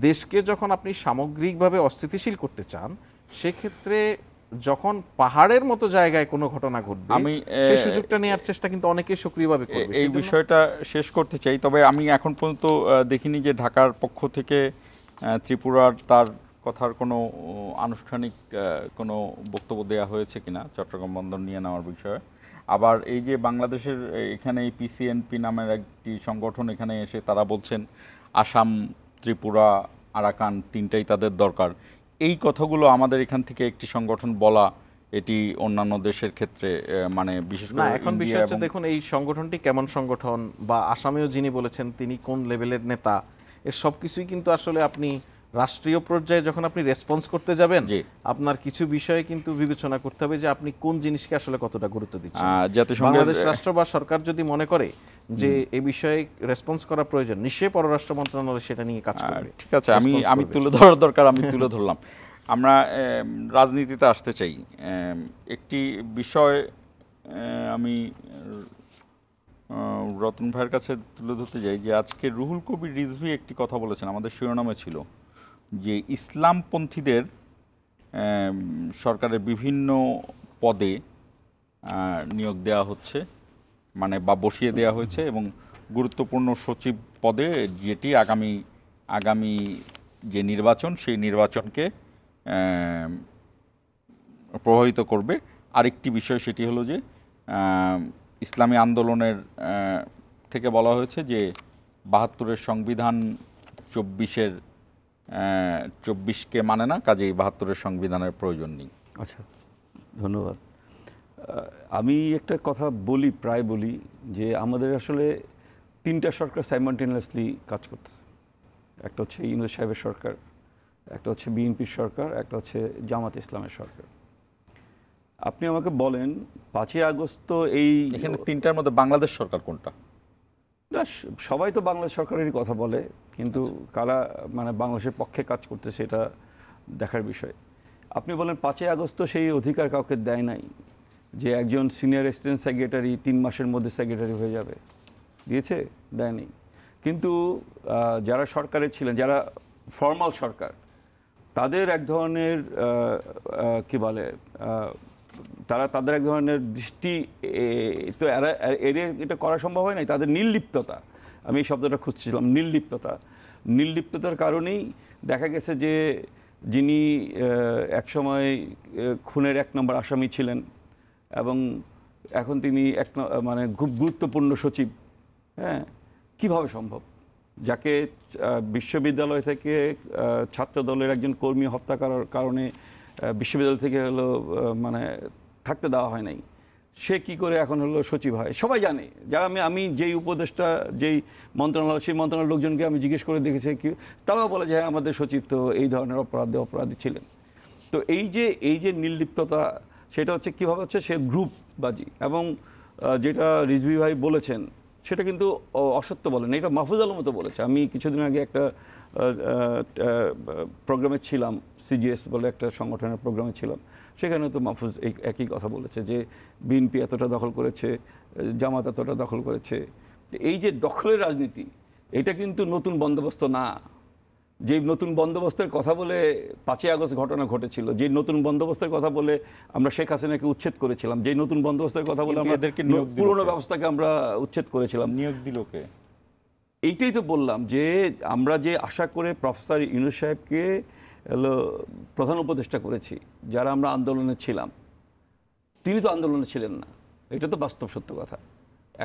দেশকে যখন আপনি সামগ্রিকভাবে অস্থিতিশীল করতে চান, সেক্ষেত্রে যখন পাহাড়ের মতো জায়গায় কোনো ঘটনা ঘটবে, সেই সুযোগটা নেওয়ার চেষ্টা কিন্তু অনেকেই সক্রিয়ভাবে করবে। এই বিষয়টা শেষ করতে চাই, তবে আমি এখন পর্যন্ত দেখিনি যে ঢাকার পক্ষ থেকে ত্রিপুরার তার কথার কোনো আনুষ্ঠানিক কোনো বক্তব্য দেওয়া হয়েছে কিনা চট্টগ্রাম বন্দর নিয়ে নেওয়ার বিষয়ে। আবার এই যে বাংলাদেশের এখানে এই পিসিএনপি নামের একটি সংগঠন এখানে এসে তারা বলছেন আসাম, ত্রিপুরা, আরাকান তিনটাই তাদের দরকার। এই কথাগুলো আমাদের এখান থেকে একটি সংগঠন বলা, এটি অন্যান্য দেশের ক্ষেত্রে মানে বিশেষ করে এখন বিষয় হচ্ছে, দেখুন এই সংগঠনটি কেমন সংগঠন বা আসামেও যিনি বলেছেন তিনি কোন লেভেলের নেতা, এর সব কিছুই কিন্তু আসলে আপনি রাষ্ট্রীয় পর্যায়ে যখন আপনি রেসপন্স করতে যাবেন, আপনার কিছু বিষয়ে কিন্তু বিবেচনা করতে হবে যে আপনি কোন জিনিসকে আসলে কতটা গুরুত্ব দিচ্ছেন। বাংলাদেশ রাষ্ট্র বা সরকার যদি মনে করে যে এই বিষয়ে রেসপন্স করা প্রয়োজন, নিশ্চয়ই পররাষ্ট্র মন্ত্রণালয় সেটা নিয়ে কাজ করবে। ঠিক আছে, আমি তুলে ধরার দরকার, আমি তুলে ধরলাম। আমরা রাজনীতিতে আসতে চাই। একটি বিষয় আমি রতন ভাইয়ের কাছে তুলে ধরতে চাই যে আজকে রুহুল কবির রিজভী একটি কথা বলেছেন, আমাদের শিরোনামে ছিল যে ইসলামপন্থীদের সরকারের বিভিন্ন পদে নিয়োগ দেওয়া হচ্ছে, মানে বা বসিয়ে দেওয়া হয়েছে, এবং গুরুত্বপূর্ণ সচিব পদে, যেটি আগামী যে নির্বাচন সেই নির্বাচনকে প্রভাবিত করবে। আরেকটি বিষয় সেটি হলো যে ইসলামী আন্দোলনের থেকে বলা হয়েছে যে ৭২-এর সংবিধান ২৪-কে মানে না, কাজেই ৭২-এর সংবিধানের প্রয়োজন নেই। আচ্ছা, ধন্যবাদ। আমি একটা কথা বলি, প্রায় বলি যে আমাদের আসলে তিনটা সরকার সাইমালটেনিয়াসলি কাজ করতেছে। একটা হচ্ছে ইউনূস সাহেবের সরকার, একটা হচ্ছে বিএনপির সরকার, একটা হচ্ছে জামাত ইসলামের সরকার। আপনি আমাকে বলেন ৫ই আগস্ট এই এখানে তিনটার মধ্যে বাংলাদেশ সরকার কোনটা? না, সবাই তো বাংলাদেশ সরকারেরই কথা বলে, কিন্তু কারা মানে বাংলাদেশের পক্ষে কাজ করতে সেটা দেখার বিষয়। আপনি বলেন ৫ই আগস্ট সেই অধিকার কাউকে দেয় নাই যে একজন সিনিয়র অ্যাসিস্ট্যান্ট সেক্রেটারি ৩ মাসের মধ্যে সেক্রেটারি হয়ে যাবে, দিয়েছে? দেয়নি। কিন্তু যারা সরকারে ছিলেন, যারা ফর্মাল সরকার, তাদের এক ধরনের কী বলে, তাদের এক ধরনের দৃষ্টি, তো এটা করা সম্ভব হয় নাই, তাদের নির্লিপ্ততা, আমি এই শব্দটা খুঁজছিলাম, নির্লিপ্ততার কারণেই দেখা গেছে যে যিনি একসময় খুনের ১ নম্বর আসামি ছিলেন এবং এখন তিনি মানে খুব গুরুত্বপূর্ণ সচিব, হ্যাঁ, কীভাবে সম্ভব? যাকে বিশ্ববিদ্যালয় থেকে ছাত্র দলের একজন কর্মী হত্যা করার কারণে বিশ্ববিদ্যালয় থেকে হলো মানে থাকতে দেওয়া হয় নাই, সে কি করে এখন হলো সচিব হয়? সবাই জানে, যারা আমি যেই উপদেষ্টা, যেই মন্ত্রণালয়, সেই মন্ত্রণালয়ের লোকজনকে আমি জিজ্ঞেস করে দেখেছি, কি তারাও বলে যে হ্যাঁ, আমাদের সচিব তো এই ধরনের অপরাধী ছিলেন। তো এই যে নির্লিপ্ততা, সেটা হচ্ছে কীভাবে হচ্ছে, সে গ্রুপবাজি। এবং যেটা রিজভী ভাই বলেছেন সেটা কিন্তু অসত্য বলেন, এটা মাহফুজ আলমও তো বলেছে। আমি কিছুদিন আগে একটা প্রোগ্রামে ছিলাম, সিজিএস বলে একটা সংগঠনের প্রোগ্রামে ছিলাম, সেখানে তো মাহফুজ একই কথা বলেছে যে বিএনপি এতটা দখল করেছে, জামাত এতটা দখল করেছে। এই যে দখলের রাজনীতি, এটা কিন্তু নতুন বন্দোবস্ত না। যে নতুন বন্দোবস্তের কথা বলে ৫ই আগস্ট ঘটনা ঘটেছিল, যে নতুন বন্দোবস্তের কথা বলে আমরা শেখ হাসিনাকে উচ্ছেদ করেছিলাম, যে নতুন বন্দোবস্তের কথা বলে আমরা পুরনো ব্যবস্থাকে আমরা উচ্ছেদ করেছিলাম, নিয়োগ দিল কে? এইটাই তো বললাম যে আমরা যে আশা করে প্রফেসর ইউনূস সাহেবকে হলো প্রধান উপদেষ্টা করেছি, যারা আমরা আন্দোলনে ছিলাম, তিনি তো আন্দোলনে ছিলেন না, এটা তো বাস্তব সত্য কথা।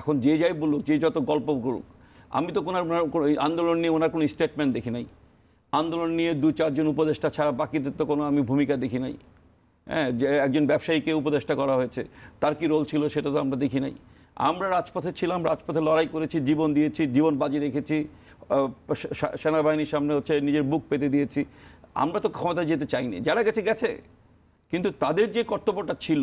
এখন যে যাই বলুক, যে যত গল্প করুক, আমি তো কোনো আন্দোলন নিয়ে ওনার কোনো স্টেটমেন্ট দেখি নাই। আন্দোলন নিয়ে ২-৪ জন উপদেষ্টা ছাড়া বাকিদের তো কোনো আমি ভূমিকা দেখি নাই। হ্যাঁ, যে একজন ব্যবসায়ীকে উপদেষ্টা করা হয়েছে, তার কি রোল ছিল সেটা তো আমরা দেখি নাই। আমরা রাজপথে ছিলাম, রাজপথে লড়াই করেছি, জীবন দিয়েছি, জীবন বাজি রেখেছি, সেনাবাহিনীর সামনে হচ্ছে নিজের বুক পেতে দিয়েছি। আমরা তো ক্ষমতায় যেতে চাইনি, যারা গেছে গেছে, কিন্তু তাদের যে কর্তব্যটা ছিল,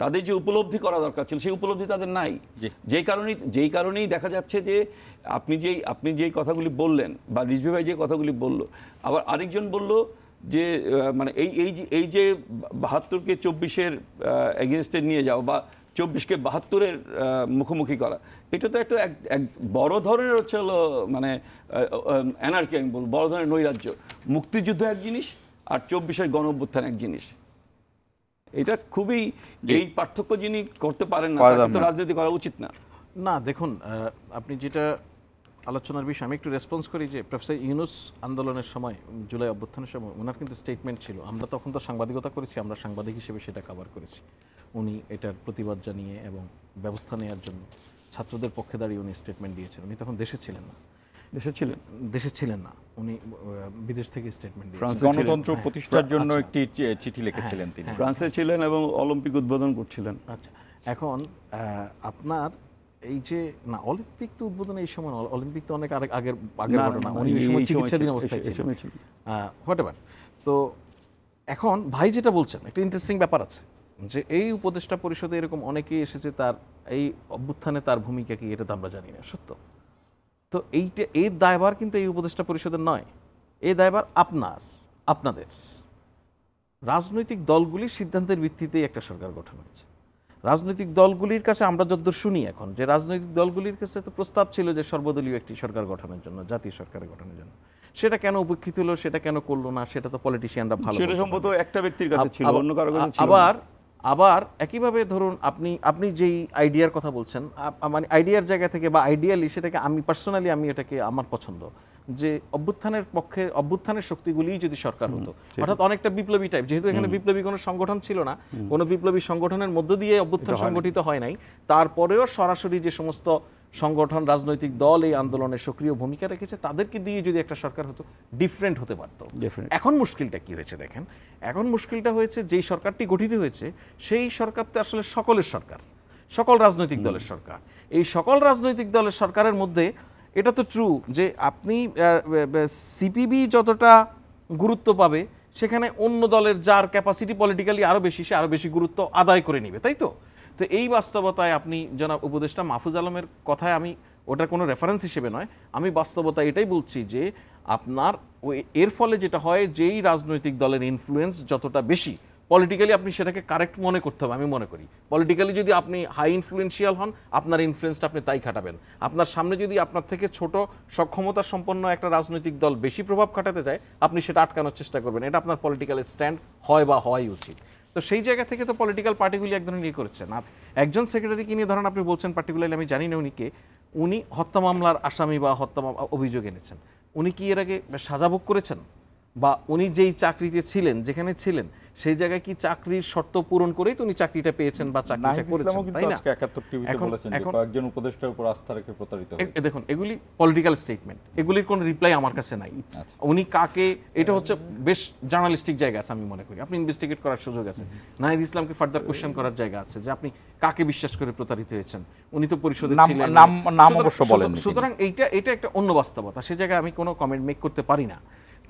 তাদের যে উপলব্ধি করা দরকার ছিল সেই উপলব্ধি তাদের নাই। জি। যেই কারণেই দেখা যাচ্ছে যে আপনি যেই কথাগুলি বললেন বা রিজভী ভাই যে কথাগুলি বলল, আবার আরেকজন বলল যে মানে এই যে ৭২কে ২৪-এর এগেনস্টে নিয়ে যাও বা ২৪কে ৭২-এর মুখোমুখি করা, এটা তো একটা এক বড় ধরনের হচ্ছে হলো মানে অ্যানার্কি, আমি বলবো বড় ধরনের নৈরাজ্য। মুক্তিযুদ্ধ এক জিনিস আর ২৪-এর গণ অভ্যুত্থান এক জিনিস। এটা খুবই, এই পার্থক্য যিনি করতে পারেন না তাকে তো রাজনীতি করা উচিত না। না দেখুন, আপনি যেটা আলোচনার বিষয়, আমি একটু রেসপন্স করি যে প্রফেসর ইউনূস আন্দোলনের সময়, জুলাই অভ্যুত্থানের সময় ওনার কিন্তু স্টেটমেন্ট ছিল, আমরা তখন তো সাংবাদিকতা করেছি, আমরা সাংবাদিক হিসেবে সেটা কভার করেছি। উনি এটার প্রতিবাদ জানিয়ে এবং ব্যবস্থা নেওয়ার জন্য ছাত্রদের পক্ষে দাঁড়িয়ে উনি স্টেটমেন্ট দিয়েছিলেন। উনি তখন দেশে ছিলেন না, উনি বিদেশ থেকে স্টেটমেন্ট দিয়েছিলেন। গণতন্ত্র প্রতিষ্ঠার জন্য একটি চিঠি লিখেছিলেন তিনি। ফ্রান্সে ছিলেন এবং অলিম্পিক উদ্বোধন করছিলেন। আচ্ছা, এখন আপনার এই যে না, অলিম্পিক তো উদ্বোধন এই সময়, অলিম্পিক তো অনেক আগের ঘটনা, উনি এই সময় চিকিৎসাধীন অবস্থায় ছিলেন, হোয়াটএভার। তো এখন ভাই যেটা বলছেন একটা ইন্টারেস্টিং ব্যাপার আছে যে এই উপদেষ্টা পরিষদে এরকম অনেকেই এসেছে, তার এই অভ্যুত্থানে তার ভূমিকা কি এটা তো আমরা জানি না, সত্য। তো এই দায়ভার কিন্তু এই উপদেষ্টা পরিষদের নয়, এই দায়ভার আপনাদের রাজনৈতিক দলগুলির সিদ্ধান্তের ভিত্তিতেই একটা সরকার গঠন হয়েছে। রাজনৈতিক দলগুলির কাছে আমরা যতদূর শুনি এখন, যে রাজনৈতিক দলগুলির কাছে তো প্রস্তাব ছিল যে সর্বদলীয় একটি সরকার গঠনের জন্য, জাতীয় সরকার গঠনের জন্য। সেটা কেন উপেক্ষিত হলো, সেটা কেন করলো না, সেটা তো পলিটিশিয়ানরা ভালো, সেটা সম্ভবত একটা ব্যক্তির কাছে ছিল, অন্য কারো কাছে ছিল। আবার একইভাবে ধরুন আপনি যেই আইডিয়ার কথা বলছেন, মানে আইডিয়ার জায়গা থেকে বা আইডিয়ালি, সেটাকে আমি পার্সোনালি এটাকে আমার পছন্দ যে অভ্যুত্থানের শক্তিগুলিই যদি সরকার হতো, অর্থাৎ অনেকটা বিপ্লবী টাইপ, যেহেতু এখানে বিপ্লবী কোনো সংগঠন ছিল না, কোনো বিপ্লবী সংগঠনের মধ্য দিয়ে অভ্যুত্থান সংগঠিত হয় নাই, তারপরেও সরাসরি যে সমস্ত সংগঠন, রাজনৈতিক দল এই আন্দোলনে সক্রিয় ভূমিকা রেখেছে, তাদেরকে দিয়ে যদি একটা সরকার হতো, ডিফারেন্ট হতে পারতো। এখন মুশকিলটা কি হয়েছে দেখেন, এখন মুশকিলটা হয়েছে যেই সরকারটি গঠিত হয়েছে সেই সরকার তো আসলে সকলের সরকার, সকল রাজনৈতিক দলের সরকার। এই সকল রাজনৈতিক দলের সরকারের মধ্যে এটা তো ট্রু যে আপনি সিপিবি যতটা গুরুত্ব পাবে, সেখানে অন্য দলের যার ক্যাপাসিটি পলিটিক্যালি আরও বেশি, সে আরও বেশি গুরুত্ব আদায় করে নিবে, তাই তো? তো এই বাস্তবতায় আপনি জনাব উপদেষ্টা মাহফুজ আলমের কথায় আমি ওটার কোনো রেফারেন্স হিসেবে নয়, আমি বাস্তবতা এটাই বলছি যে আপনার এর ফলে যেটা হয়, যেই রাজনৈতিক দলের ইনফ্লুয়েন্স যতটা বেশি পলিটিক্যালি, আপনি সেটাকে কারেক্ট মনে করতে হবে। আমি মনে করি পলিটিক্যালি যদি আপনি হাই ইনফ্লুয়েন্সিয়াল হন, আপনার ইনফ্লুয়েন্সটা আপনি তাই খাটাবেন। আপনার সামনে যদি আপনার থেকে ছোট সক্ষমতা সম্পন্ন একটা রাজনৈতিক দল বেশি প্রভাব খাটাতে যায়, আপনি সেটা আটকানোর চেষ্টা করবেন। এটা আপনার পলিটিক্যাল স্ট্যান্ড হয় বা হওয়াই উচিত। তো সেই জায়গা থেকে তো পলিটিক্যাল পার্টিগুলি এক ধরনের নিয়ে করেছেন। আর একজন সেক্রেটারিকে নিয়ে ধরেন আপনি বলছেন পার্টিকুলারলি, আমি জানি না উনি হত্যা মামলার আসামি বা হত্যা অভিযোগ এনেছেন, উনি কি এর আগে সাজা ভোগ করেছেন? বা উনি যেই চাকরিতে ছিলেন, যেখানে ছিলেন, সেই জায়গায় কি চাকরির শর্ত পূরণ করেই তো উনি চাকরিটা পেয়েছেন বা চাকরিটা করেছেন, তাই না? কয়েকজন উপদেষ্টার উপর আস্থা রেখে প্রতারিত হয়েছে। দেখুন, এগুলি পলিটিক্যাল স্টেটমেন্ট, এগুলির কোনো রিপ্লাই আমার কাছে নাই। উনি কাকে, এটা হচ্ছে বেশ জার্নালিস্টিক জায়গা আছে, আমি মনে করি আপনি ইনভেস্টিগেট করার সুযোগ আছে, নাহিদ ইসলামকে ফার্দার কোশ্চেন করার জায়গা আছে যে আপনি কাকে বিশ্বাস করে প্রতারিত হয়েছেন। উনি তো পরিষদে ছিলেন, নাম অবশ্য বলেন। সুতরাং এটা একটা অন্য বাস্তবতা, সে জায়গায় আমি কোনো কমেন্ট মেক করতে পারি না।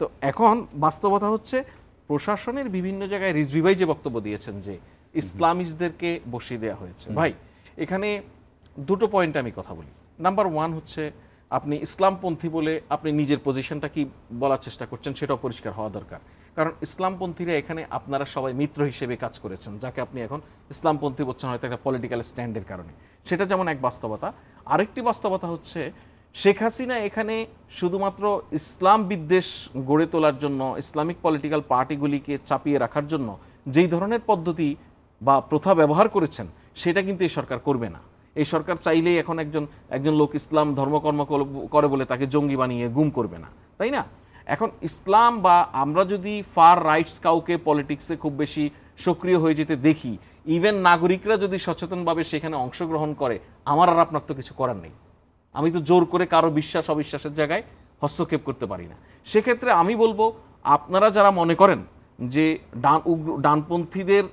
তো এখন বাস্তবতা হচ্ছে প্রশাসনের বিভিন্ন জায়গায় রিজভী ভাই যে বক্তব্য দিয়েছেন যে ইসলামিস্টদেরকে বসিয়ে দেওয়া হয়েছে, ভাই এখানে দুটো পয়েন্ট আমি কথা বলি। নাম্বার ওয়ান হচ্ছে, আপনি ইসলামপন্থী বলে আপনি নিজের পজিশনটা কি বলার চেষ্টা করছেন সেটাও পরিষ্কার হওয়া দরকার। কারণ ইসলামপন্থীরা এখানে আপনারা সবাই মিত্র হিসেবে কাজ করেছেন, যাকে আপনি এখন ইসলামপন্থী বলছেন হয়তো একটা পলিটিক্যাল স্ট্যান্ডের কারণে, সেটা যেমন এক বাস্তবতা। আরেকটি বাস্তবতা হচ্ছে, শেখ হাসিনা এখানে শুধুমাত্র ইসলাম বিদ্বেষ গড়ে তোলার জন্য, ইসলামিক পলিটিক্যাল পার্টিগুলিকে চাপিয়ে রাখার জন্য যেই ধরনের পদ্ধতি বা প্রথা ব্যবহার করেছেন, সেটা কিন্তু এই সরকার করবে না। এই সরকার চাইলেই এখন একজন লোক ইসলাম ধর্মকর্ম করে বলে তাকে জঙ্গি বানিয়ে গুম করবে না, তাই না? এখন ইসলাম বা আমরা যদি ফার রাইটস কাউকে পলিটিক্সে খুব বেশি সক্রিয় হয়ে যেতে দেখি, ইভেন নাগরিকরা যদি সচেতনভাবে সেখানে অংশগ্রহণ করে, আমার আর আপনার তো কিছু করার নেই। আমি তো জোর করে কারো বিশ্বাস অবিশ্বাসের জায়গায় হস্তক্ষেপ করতে পারি না। সেক্ষেত্রে আমি বলবো, আপনারা যারা মনে করেন যে ডানপন্থীদের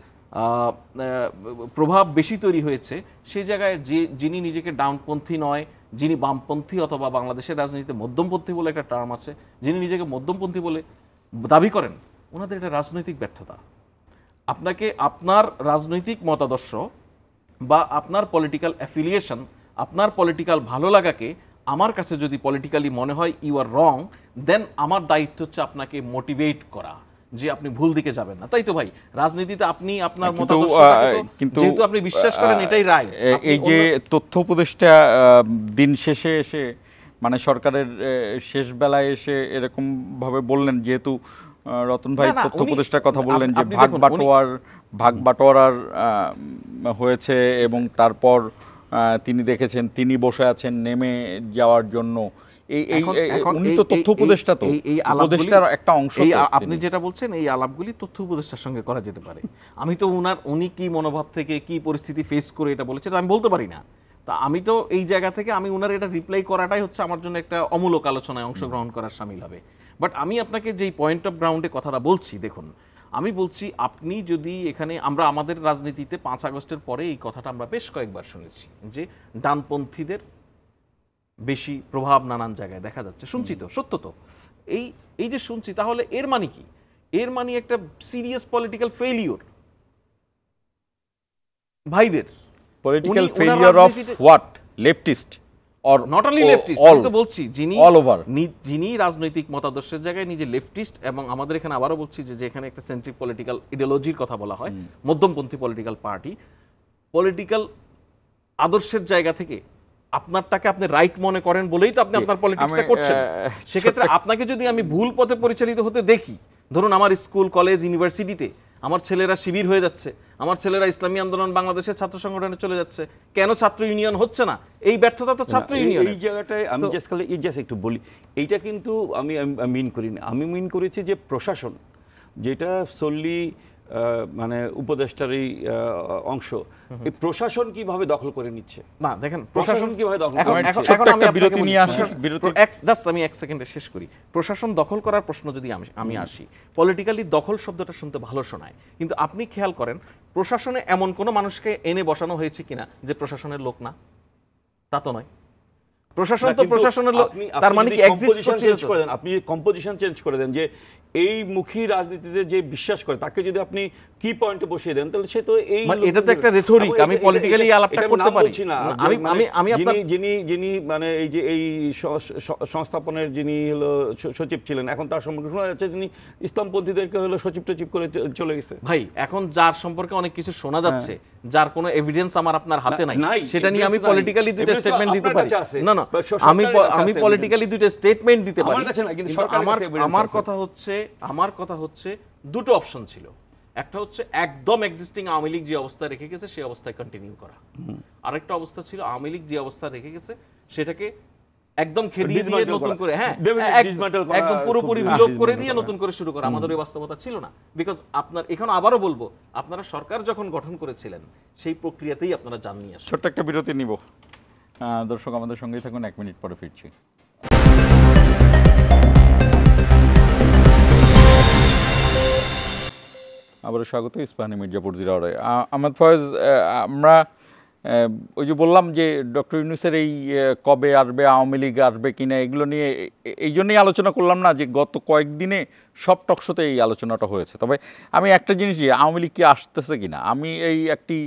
প্রভাব বেশি তৈরি হয়েছে, সেই জায়গায় যিনি নিজেকে ডানপন্থী নয়, যিনি বামপন্থী অথবা বাংলাদেশের রাজনীতিতে মধ্যমপন্থী বলে একটা টার্ম আছে, যিনি নিজেকে মধ্যমপন্থী বলে দাবি করেন, ওনাদের এটা রাজনৈতিক ব্যর্থতা। আপনাকে আপনার রাজনৈতিক মতাদর্শ বা আপনার পলিটিক্যাল অ্যাফিলিয়েশন, আপনার পলিটিক্যাল ভালো লাগাকে আমার কাছে যদি পলিটিক্যালি মনে হয় ইউ আর রং, দেন আমার দায়িত্ব হচ্ছে আপনাকে মোটিভেট করা যে আপনি ভুল দিকে যাবেন না। তাই তো ভাই, রাজনীতিতে আপনি আপনার কিন্তু যেহেতু আপনি বিশ্বাস করেন এটাই রাইট। এই যে তথ্য উপদেষ্টা দিন শেষে এসে মানে সরকারের শেষ বেলায় এসে এরকম ভাবে বললেন, যেহেতু রতন ভাই তথ্য উপদেষ্টার কথা বললেন যে ভাগ বাটোয়ারার হয়েছে এবং তারপর তিনি দেখেছেন তিনি বসে আছেন নেমে যাওয়ার জন্য। উনি তো তথ্য উপদেষ্টা, তো এই উপদেষ্টার একটা অংশ। আপনি যেটা বলছেন এই আলাপগুলি তথ্য উপদেষ্টার সঙ্গে করা যেতে পারে। আমি তো উনি কি মনোভাব থেকে কি পরিস্থিতি ফেস করে এটা বলেছে আমি বলতে পারি না। তা আমি তো এই জায়গা থেকে আমি উনার এটা রিপ্লাই করাটাই হচ্ছে আমার জন্য একটা অমূলক আলোচনায় অংশগ্রহণ করার শামিল হবে। বাট আমি আপনাকে যেই পয়েন্ট অফ গ্রাউন্ডে কথাটা বলছি, দেখুন আমি বলছি আপনি যদি এখানে আমরা আমাদের রাজনীতিতে 5 আগস্টের পরে এই কথাটা আমরা বেশ কয়েকবার শুনেছি যে ডানপন্থীদের বেশি প্রভাব নানান জায়গায় দেখা যাচ্ছে, শুনছি তো, সত্য তো। এই যে শুনছি, তাহলে এর মানে কি? এর মানে একটা সিরিয়াস পলিটিক্যাল ফেইলিউর ভাইদের। Political failure of what? Leftist or not only leftist, আমি তো বলছি যিনি রাজনৈতিক মতাদর্শের জায়গায় নিজে লেফটিস্ট, এবং আমাদের এখানে আবারও বলছি যে এখানে একটা সেন্ট্রিক পলিটিক্যাল ইডিওলজির কথা বলা হয়, মধ্যমপন্থী পলিটিক্যাল পার্টি, পলিটিক্যাল আদর্শের জায়গা থেকে আপনারটাকে আপনি রাইট মনে করেন বলেই তো আপনি আপনার পলিটিক্সটা করছেন। সেক্ষেত্রে আপনাকে যদি আমি ভুল পথে পরিচালিত হতে দেখি, ধরুন আমার স্কুল কলেজ ইউনিভার্সিটিতে আমার ছেলেরা শিবির হয়ে যাচ্ছে, আমার ছেলেরা ইসলামী আন্দোলন বাংলাদেশের ছাত্র সংগঠনে চলে যাচ্ছে, কেন ছাত্র ইউনিয়ন হচ্ছে না? এই ব্যর্থতা তো ছাত্র ইউনিয়ন। এই জায়গাটায় আমি জাস্ট একটু বলি, এইটা কিন্তু আমি মিন করিনি। আমি মিন করেছি যে প্রশাসন, যেটা solely মানে উপদেষ্টারই অংশ, এই প্রশাসন কিভাবে দখল করে নিচ্ছে। না দেখেন প্রশাসন কিভাবে দখল করে এখন একটা বিরতি নিয়ে আসি, জাস্ট আমি 1 সেকেন্ডে শেষ করি। প্রশাসন দখল করার প্রশ্ন যদি আমি আসি, পলিটিক্যালি দখল শব্দটা শুনতে ভালো শোনায়, কিন্তু আপনি খেয়াল করেন প্রশাসনে এমন কোনো মানুষকে এনে বসানো হয়েছে কিনা যে প্রশাসনের লোক না? তা তো নয়। প্রশাসন তো প্রশাসনের লোক, তার মানে কি এক্সিস্ট করছে? আপনি যদি কম্পোজিশন চেঞ্জ করে দেন, যে এই মুখী রাজনীতিতে যে বিশ্বাস করে তাকে যদি আপনি কি পয়েন্টে বসিয়ে দেন, তাহলে সে তো এই এটা তো একটা রেটরিক। আমি পলিটিক্যালি আলাপটা করতে পারি না। আমি আপনার যিনি মানে এই যে এই সংস্থাপনের যিনি হলো সচিব ছিলেন, এখন তার সম্পর্কে শোনা যাচ্ছে তিনি ইসলামপন্থীদেরকে হলো সচিব টচিব করে চলে গেছে। ভাই এখন যার সম্পর্কে অনেক কিছু শোনা যাচ্ছে, যার কোনো এভিডেন্স আমার আপনার হাতে নাই, সেটা নিয়ে আমি পলিটিক্যালি দুইটা স্টেটমেন্ট দিতে পারি। না আমি পলিটিক্যালি দুইটা স্টেটমেন্ট দিতে পারি। আমার কথা হচ্ছে দুটো অপশন ছিল। একটা হচ্ছে একদম এক্সিস্টিং আওয়ামী লীগ যে অবস্থা রেখে গেছে সেই অবস্থায় কন্টিনিউ করা, আরেকটা অবস্থা ছিল আওয়ামী লীগ যে অবস্থা রেখে গেছে সেটাকে একদম খেদিয়ে দিয়ে নতুন করে একদম পুরোপুরি বিলোপ করে দিয়ে নতুন করে শুরু করা। আমাদের ওই বাস্তবতা ছিল না। বিকজ আপনার এখন আবারও বলবো, আপনারা সরকার যখন গঠন করেছিলেন সেই প্রক্রিয়াতেই আপনারা যান নিয়ে আসেন। ছোট্ট একটা বিরতি নিব। দর্শক আমাদের সঙ্গেই থাকুন, 1 মিনিট পরে ফিরছি। আবারও স্বাগত ইস্পাহানি মির্জাপুর জিরাওয়ারে। আহমদ ফয়েজ, আমরা ওই যে বললাম যে ডক্টর ইউনূসের এই কবে আসবে, আওয়ামী লীগ আসবে কিনা, এগুলো নিয়ে এই জন্যই আলোচনা করলাম না যে গত কয়েকদিনে সব টকশোতে এই আলোচনাটা হয়েছে। তবে আমি একটা জিনিস, যে আওয়ামী লীগ কি আসতেছে কিনা, আমি এই একটি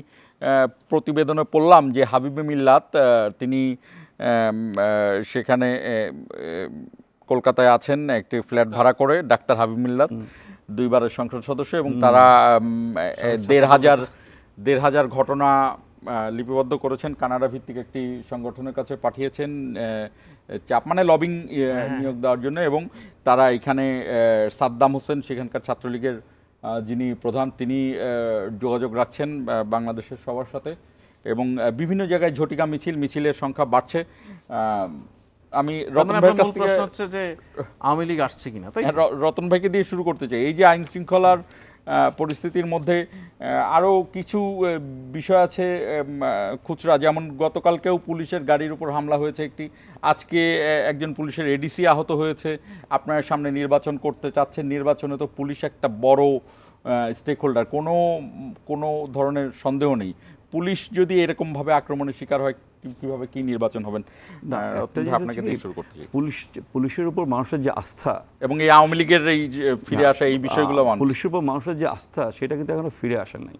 প্রতিবেদনে পড়লাম যে হাবিবে মিল্লাত তিনি সেখানে কলকাতায় আছেন, একটি ফ্ল্যাট ভাড়া করে, ডাক্তার হাবিব মিল্লাত 2 বারের সংসদ সদস্য, এবং তারা 1,500 ঘটনা লিপিবদ্ধ করেছেন, কানাডা ভিত্তিক একটি সংগঠনের কাছে পাঠিয়েছেন চাপ মানে লবিং নিয়োগ দেওয়ার জন্য। এবং তারা এখানে সাদ্দাম হোসেন, সেখানকার ছাত্রলীগের যিনি প্রধান, তিনি যোগাযোগ রাখছেন বাংলাদেশের সবার সাথে, এবং বিভিন্ন জায়গায় ঝটিকা মিছিলের সংখ্যা বাড়ছে। আমি রতন ভাইয়ের কাছ থেকে হচ্ছে যে আওয়ামী লীগ আসছে কিনা, তাই রতন ভাইকে দিয়ে শুরু করতে চাই। এই যে আইন শৃঙ্খলার পরিস্থিতির মধ্যে আরও কিছু বিষয় আছে খুচরা, যেমন গতকালকেও পুলিশের গাড়ির উপর হামলা হয়েছে একটি, আজকে একজন পুলিশের এডিসি আহত হয়েছে। আপনার সামনে নির্বাচন করতে চাচ্ছেন, নির্বাচনে তো পুলিশ একটা বড় স্টেক হোল্ডার, কোনো ধরনের সন্দেহ নেই। পুলিশ যদি এরকম ভাবে আক্রমণের শিকার হয় কিভাবে কি নির্বাচন হবেন? আপনাকে দিয়ে শুরু করতে চাই। পুলিশের উপর মানুষের যে আস্থা এবং এই আওয়ামী লীগের এই ফিরে আসা এই বিষয়গুলো, পুলিশের উপর মানুষের যে আস্থা সেটা কিন্তু এখনো ফিরে আসে নাই।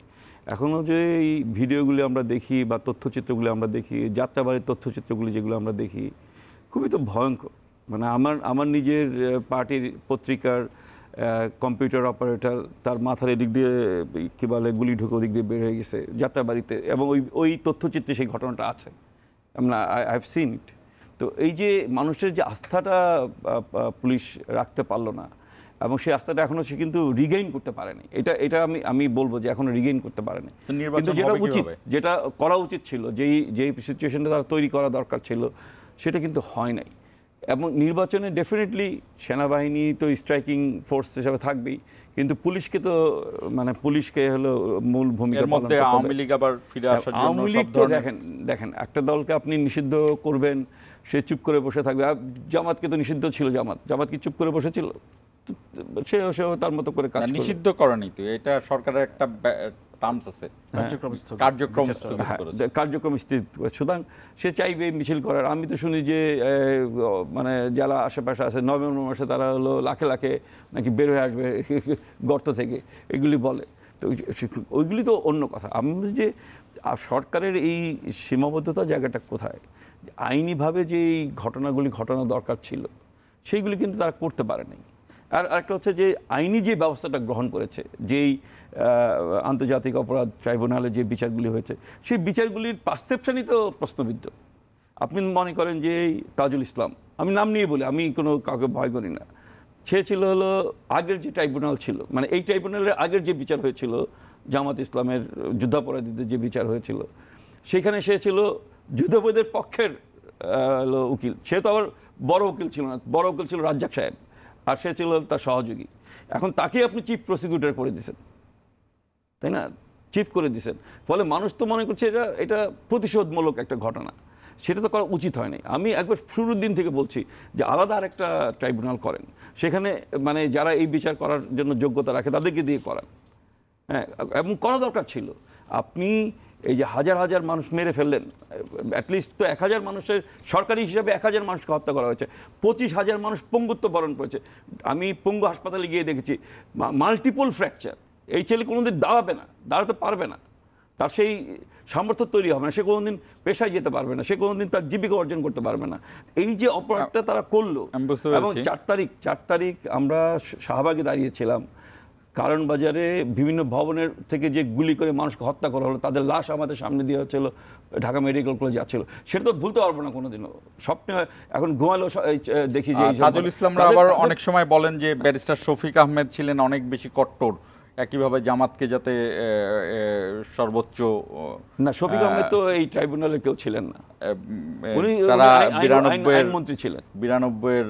এখনও যে এই ভিডিওগুলি আমরা দেখি বা তথ্যচিত্রগুলি আমরা দেখি, যাত্রাবাড়ির তথ্যচিত্রগুলি যেগুলো আমরা দেখি, খুবই তো ভয়ঙ্কর। মানে আমার নিজের পার্টির পত্রিকার কম্পিউটার অপারেটর, তার মাথার এদিক দিয়ে কী বলে গুলি ঢুকে ওদিক দিয়ে বের হয়ে গেছে যাত্রাবাড়িতে, এবং ওই তথ্যচিত্রে সেই ঘটনাটা আছে, আমরা আই হ্যাভ সিন ইট। তো এই যে মানুষের যে আস্থাটা পুলিশ রাখতে পারলো না, এবং সেই আস্থাটা এখনও সে কিন্তু রিগেইন করতে পারেনি। এটা আমি বলবো যে এখনও রিগেইন করতে পারেনি। কিন্তু যেটা করা উচিত ছিল, যেই সিচুয়েশনটা তারা তৈরি করা দরকার ছিল, সেটা কিন্তু হয় নাই। এবং নির্বাচনে ডেফিনেটলি সেনাবাহিনী তো স্ট্রাইকিং ফোর্স হিসাবে থাকবেই, কিন্তু পুলিশকে তো পুলিশকে হলো মূল ভূমিকা পালন করতে হবে। আওয়ামী লীগ আবার ফিরে আসার জন্য আওয়ামী লীগ তো দেখেন একটা দলকে আপনি নিষিদ্ধ করবেন, সে চুপ করে বসে থাকবে। জামাতকে তো নিষিদ্ধ ছিল, জামাত কি চুপ করে বসেছিল? সেও তার মতো করে কাজ নিষিদ্ধ করেনি, তো এটা সরকারের একটা টার্মস আছে, কার্যক্রম স্থগিত করে। সুতরাং সে চাইবে মিছিল করার। আমি তো শুনি যে যারা আশেপাশে আছে নভেম্বর মাসে তারা হলো লাখে লাখে নাকি বের হয়ে আসবে গর্ত থেকে, এগুলি বলে। তো ওইগুলি তো অন্য কথা। আমি বলছি যে সরকারের এই সীমাবদ্ধতা জায়গাটা কোথায়? আইনিভাবে যে এই ঘটনাগুলি ঘটানো দরকার ছিল সেইগুলি কিন্তু তারা করতে পারেনি। আর একটা হচ্ছে যে আইনি যে ব্যবস্থাটা গ্রহণ করেছে, যেই আন্তর্জাতিক অপরাধ ট্রাইব্যুনালে যে বিচারগুলি হয়েছে, সেই বিচারগুলির পারসেপশনই তো প্রশ্নবিদ্ধ। আপনি মনে করেন যে তাজুল ইসলাম, আমি নাম নিয়ে বলি, আমি কোনো কাউকে ভয় করি না, সে ছিল হলো আগের যে ট্রাইব্যুনাল ছিল, মানে এই ট্রাইব্যুনালের আগের যে বিচার হয়েছিল জামাত ইসলামের যুদ্ধাপরাধীদের যে বিচার হয়েছিল, সেখানে সে ছিল যুদ্ধাপরাধীদের পক্ষের উকিল। সে তো আবার বড় উকিল ছিল না, বড় উকিল ছিল রাজ্জাক সাহেব, আর সে ছিল তার সহযোগী। এখন তাকে আপনি চিফ প্রসিকিউটর করে দিয়েছেন, তাই না? চিফ করে দিয়েছেন। ফলে মানুষ তো মনে করছে এটা প্রতিশোধমূলক একটা ঘটনা। সেটা তো করা উচিত হয়নি। আমি একবার শুরুর দিন থেকে বলছি যে আলাদা আরেকটা ট্রাইব্যুনাল করেন, সেখানে যারা এই বিচার করার জন্য যোগ্যতা রাখে তাদেরকে দিয়ে করান। হ্যাঁ, এবং করা দরকার ছিল। আপনি এই যে হাজার হাজার মানুষ মেরে ফেললেন, অ্যাটলিস্ট তো 1000 মানুষের, সরকারি হিসাবে 1000 মানুষকে হত্যা করা হয়েছে, 25,000 মানুষ পঙ্গুত্ব বরণ করেছে। আমি পঙ্গু হাসপাতালে গিয়ে দেখেছি মাল্টিপল ফ্র্যাকচার। এই ছেলে কোনোদিন দাঁড়াতে পারবে না, তার সেই সামর্থ্য তৈরি হবে না, সে কোনোদিন পেশায় যেতে পারবে না, সে কোনোদিন তার জীবিকা অর্জন করতে পারবে না। এই যে অপরাধটা তারা করলো, এবং 4 তারিখ আমরা শাহবাগে দাঁড়িয়েছিলাম, কারণ বাজারে বিভিন্ন ভবনের থেকে যে গুলি করে মানুষকে হত্যা করা হলো, তাদের লাশ আমাদের সামনে দিয়ে হচ্ছিল, ঢাকা মেডিকেল কলেজ যাচ্ছিল। সেটা তো ভুলতে পারবো না কোনোদিনও। স্বপ্নে এখন ঘুমালেও দেখি যে তাজুল ইসলামরা আবার অনেক সময় বলেন যে ব্যারিস্টার শফিক আহমেদ ছিলেন অনেক বেশি কট্টর, একইভাবে জামাতকে যাতে সর্বোচ্চ না। শফিক আহমেদ তো এই ট্রাইব্যুনালে কেউ ছিলেন না, উনি আইনমন্ত্রী ছিলেন। 92-এর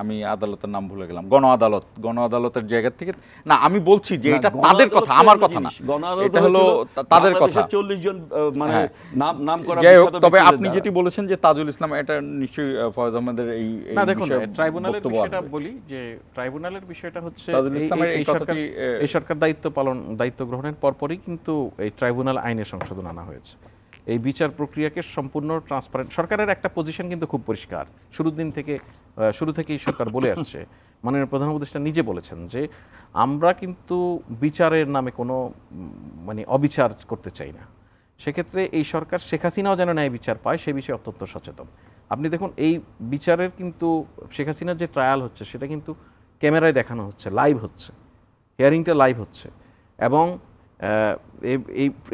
আমি আদালতের নাম ভুলে গেলাম, গণ আদালতের জায়গা থেকে না। আমি বলছি যে এটা তাদের কথা, আমার কথা না, এটা হলো তাদের কথা। 40 জন নাম করা। তবে আপনি যেটি বলেছেন যে তাজুল ইসলাম, এটা নিশ্চয়ই ফয়েজ আহমেদের এই না। দেখুন, ট্রাইব্যুনালের বিষয়টা বলি, যে ট্রাইব্যুনালের বিষয়টা হচ্ছে এই সরকার দায়িত্ব গ্রহণের পরপরই কিন্তু এই ট্রাইব্যুনাল আইনের সংশোধন আনা হয়েছে। এই বিচার প্রক্রিয়াকে সম্পূর্ণ ট্রান্সপারেন্ট, সরকারের একটা পজিশন কিন্তু খুব পরিষ্কার। শুরু থেকেই সরকার বলে আসছে, মাননীয় প্রধান উপদেষ্টা নিজে বলেছেন যে আমরা কিন্তু বিচারের নামে কোনো অবিচার করতে চাই না। সেক্ষেত্রে এই সরকার শেখ হাসিনাও যেন ন্যায় বিচার পায় সে বিষয়ে অত্যন্ত সচেতন। আপনি দেখুন, এই বিচারের কিন্তু শেখ হাসিনার যে ট্রায়াল হচ্ছে সেটা কিন্তু ক্যামেরায় দেখানো হচ্ছে, লাইভ হচ্ছে, হিয়ারিংটা লাইভ হচ্ছে, এবং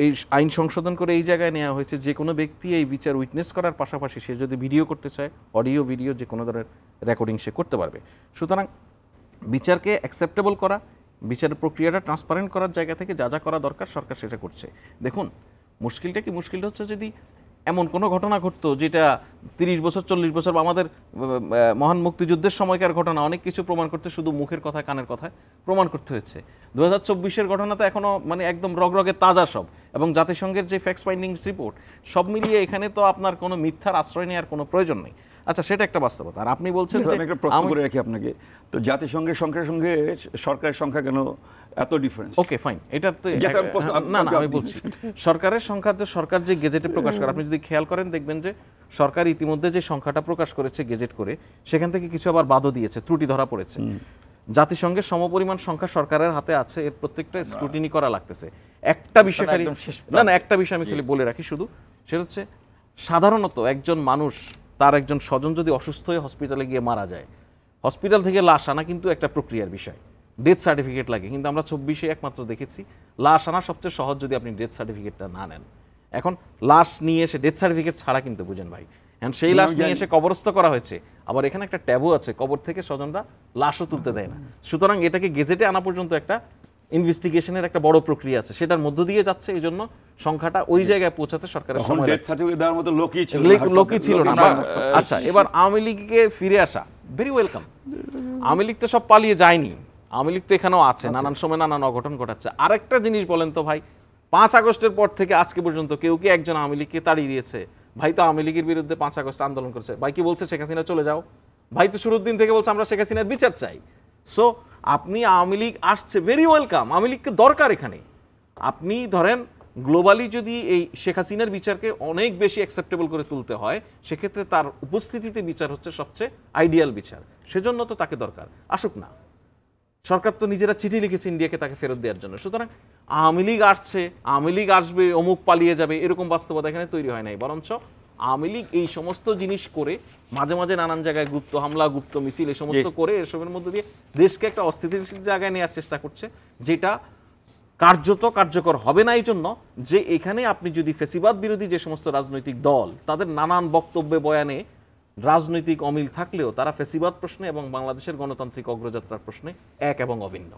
এই আইন সংশোধন করে এই জায়গায় নেওয়া হয়েছে যে কোনো ব্যক্তি এই বিচার উইটনেস করার পাশাপাশি সে যদি ভিডিও করতে চায়, অডিও ভিডিও যে কোনো ধরনের রেকর্ডিং সে করতে পারবে। সুতরাং বিচারকে অ্যাকসেপ্টেবল করা, বিচারের প্রক্রিয়াটা ট্রান্সপারেন্ট করার জায়গা থেকে যা যা করা দরকার সরকার সেটা করছে। দেখুন, মুশকিলটা হচ্ছে যদি এমন কোনো ঘটনা ঘটতো যেটা 30 বছর 40 বছর আমাদের মহান মুক্তিযুদ্ধের সময়কার ঘটনা, অনেক কিছু প্রমাণ করতে শুধু মুখের কথায় কানের কথায় প্রমাণ করতে হয়েছে। 2024-এর ঘটনা তো এখনও একদম রগরগে তাজা সব, এবং জাতিসংঘের যে ফ্যাক্ট ফাইন্ডিংস রিপোর্ট সব মিলিয়ে এখানে তো আপনার কোনো মিথ্যার আশ্রয় নেওয়ার কোনো প্রয়োজন নেই। আচ্ছা সেটা একটা বাস্তবতা। আর আপনি বলছেন যে আমি একটা প্রশ্ন করে রাখি আপনাকে, তো জাতিসংঘের সংখ্যার সঙ্গে সরকারের সংখ্যা কেন এত ডিফারেন্স? ওকে ফাইন, এটা তো Yes, I'm post- না না আমি বলছি সরকারের সংখ্যা, যে সরকার যে গেজেটে প্রকাশ করে, আপনি যদি খেয়াল করেন দেখবেন যে সরকার ইতিমধ্যে যে সংখ্যাটা প্রকাশ করেছে গেজেট করে, সেখান থেকে কিছু আবার বাদও দিয়েছে, ত্রুটি ধরা পড়েছে। জাতিসংঘের সমপরিমাণ সংখ্যা সরকারের হাতে আছে, এর প্রত্যেকটা স্ক্রুটিনি করা লাগতেছে। একটা বিষয় খালি, না একটা বিষয় আমি খালি বলে রাখি শুধু, সেটা হচ্ছে সাধারণত একজন মানুষ, তার একজন স্বজন যদি অসুস্থ হয়ে হসপিটালে গিয়ে মারা যায়, হসপিটাল থেকে লাশ আনা কিন্তু একটা প্রক্রিয়ার বিষয়, ডেথ সার্টিফিকেট লাগে। কিন্তু আমরা 24-এ একমাত্র দেখেছি লাশ আনা সবচেয়ে সহজ যদি আপনি ডেথ সার্টিফিকেটটা না নেন। এখন লাশ নিয়ে এসে ডেথ সার্টিফিকেট ছাড়া কিন্তু বুঝেন ভাই, এখন সেই লাশ নিয়ে এসে কবরস্থ করা হয়েছে, আবার এখানে একটা ট্যাবু আছে, কবর থেকে স্বজনরা লাশও তুলতে দেয় না। সুতরাং এটাকে গেজেটে আনা পর্যন্ত একটা ইনভেস্টিগেশনের একটা বড় প্রক্রিয়া আছে, সেটার মধ্য দিয়ে যাচ্ছে। এই জন্য সংখ্যাটা ওই জায়গায় পৌঁছাতে সরকারের সময় লাগছে। দেওয়ার মতো লোকই ছিল লোকই ছিল না। আচ্ছা, এবার আওয়ামী লীগকে ফিরে আসা ভেরি ওয়েলকাম। আওয়ামী লীগ তো সব পালিয়ে যায়নি, আওয়ামী লীগ তো এখানেও আছে, নানান সময় নানান অঘটন ঘটাচ্ছে। আরেকটা জিনিস বলেন তো ভাই, 5 আগস্টের পর থেকে আজকে পর্যন্ত কেউ কি একজন আওয়ামী লীগকে তাড়িয়ে দিয়েছে? ভাই তো আওয়ামী লীগের বিরুদ্ধে 5 আগস্ট আন্দোলন করেছে, ভাই কি বলছে শেখ হাসিনা চলে যাও? ভাই তো শুরুর দিন থেকে বলছে আমরা শেখ হাসিনার বিচার চাই। সো আপনি আওয়ামী লীগ আসছে, ভেরি ওয়েলকাম, আওয়ামী লীগকে দরকার এখানে। আপনি ধরেন গ্লোবালি যদি এই শেখ হাসিনার বিচারকে অনেক বেশি অ্যাকসেপ্টেবল করে তুলতে হয়, সেক্ষেত্রে তার উপস্থিতিতে বিচার হচ্ছে সবচেয়ে আইডিয়াল বিচার, সেজন্য তো তাকে দরকার। আসুক না, সরকার তো নিজেরা চিঠি লিখেছে ইন্ডিয়াকে তাকে ফেরত দেওয়ার জন্য। সুতরাং আওয়ামী লীগ আসছে, আওয়ামী লীগ আসবে, অমুক পালিয়ে যাবে, এরকম বাস্তবতা এখানে তৈরি হয় নাই। বরঞ্চ আওয়ামী লীগ এই সমস্ত জিনিস করে, মাঝে মাঝে নানান জায়গায় গুপ্ত হামলা, গুপ্ত মিছিল, এই সমস্ত করে এসবের মধ্যে দিয়ে দেশকে একটা অস্থিতিশীল জায়গায় নেওয়ার চেষ্টা করছে, যেটা কার্যত কার্যকর হবে না। এই জন্য যে এখানে আপনি যদি ফ্যাসিবাদ বিরোধী যে সমস্ত রাজনৈতিক দল, তাদের নানান বক্তব্যে বয়ানে রাজনৈতিক অমিল থাকলেও তারা ফ্যাসিবাদ প্রশ্নে এবং বাংলাদেশের গণতান্ত্রিক অগ্রযাত্রার প্রশ্নে এক এবং অভিন্ন।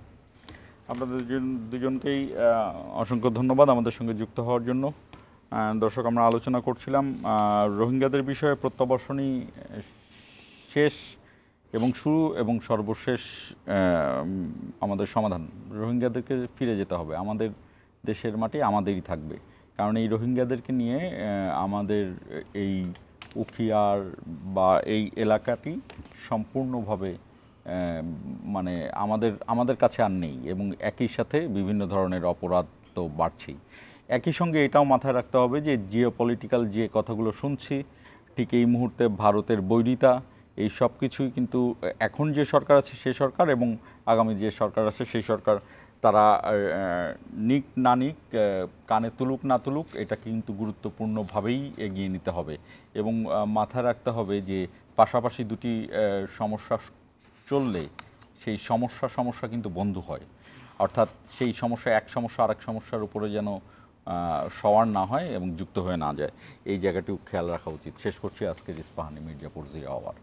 আপনাদের দুজনকেই অসংখ্য ধন্যবাদ আমাদের সঙ্গে যুক্ত হওয়ার জন্য। দর্শক, আমরা আলোচনা করছিলাম রোহিঙ্গাদের বিষয়ে, প্রত্যাবর্ষণই শেষ এবং শুরু এবং সর্বশেষ আমাদের সমাধান। রোহিঙ্গাদেরকে ফিরে যেতে হবে, আমাদের দেশের মাটি আমাদেরই থাকবে। কারণ এই রোহিঙ্গাদেরকে নিয়ে আমাদের এই উখিয়ার বা এই এলাকাটি সম্পূর্ণভাবে মানে আমাদের কাছে আর নেই, এবং একই সাথে বিভিন্ন ধরনের অপরাধ তো বাড়ছেই। একই সঙ্গে এটাও মাথায় রাখতে হবে যে জিওপলিটিক্যাল যে কথাগুলো শুনছি, ঠিক এই মুহূর্তে ভারতের বৈরিতা, এই সব কিছুই কিন্তু এখন যে সরকার আছে সেই সরকার এবং আগামী যে সরকার আছে সেই সরকার, তারা নিক না নিক, কানে তুলুক না তুলুক, এটা কিন্তু গুরুত্বপূর্ণভাবেই এগিয়ে নিতে হবে। এবং মাথায় রাখতে হবে যে পাশাপাশি দুটি সমস্যা চললে সেই সমস্যা কিন্তু বন্ধ হয়। অর্থাৎ সেই সমস্যা এক সমস্যা আরেক সমস্যার উপরে যেন সওয়ার না হয় এবং যুক্ত হয়ে না যায়, এই জায়গাটিও খেয়াল রাখা উচিত। শেষ করছি আজকের ইস্পাহানি মির্জাপুর 0 আওয়ার।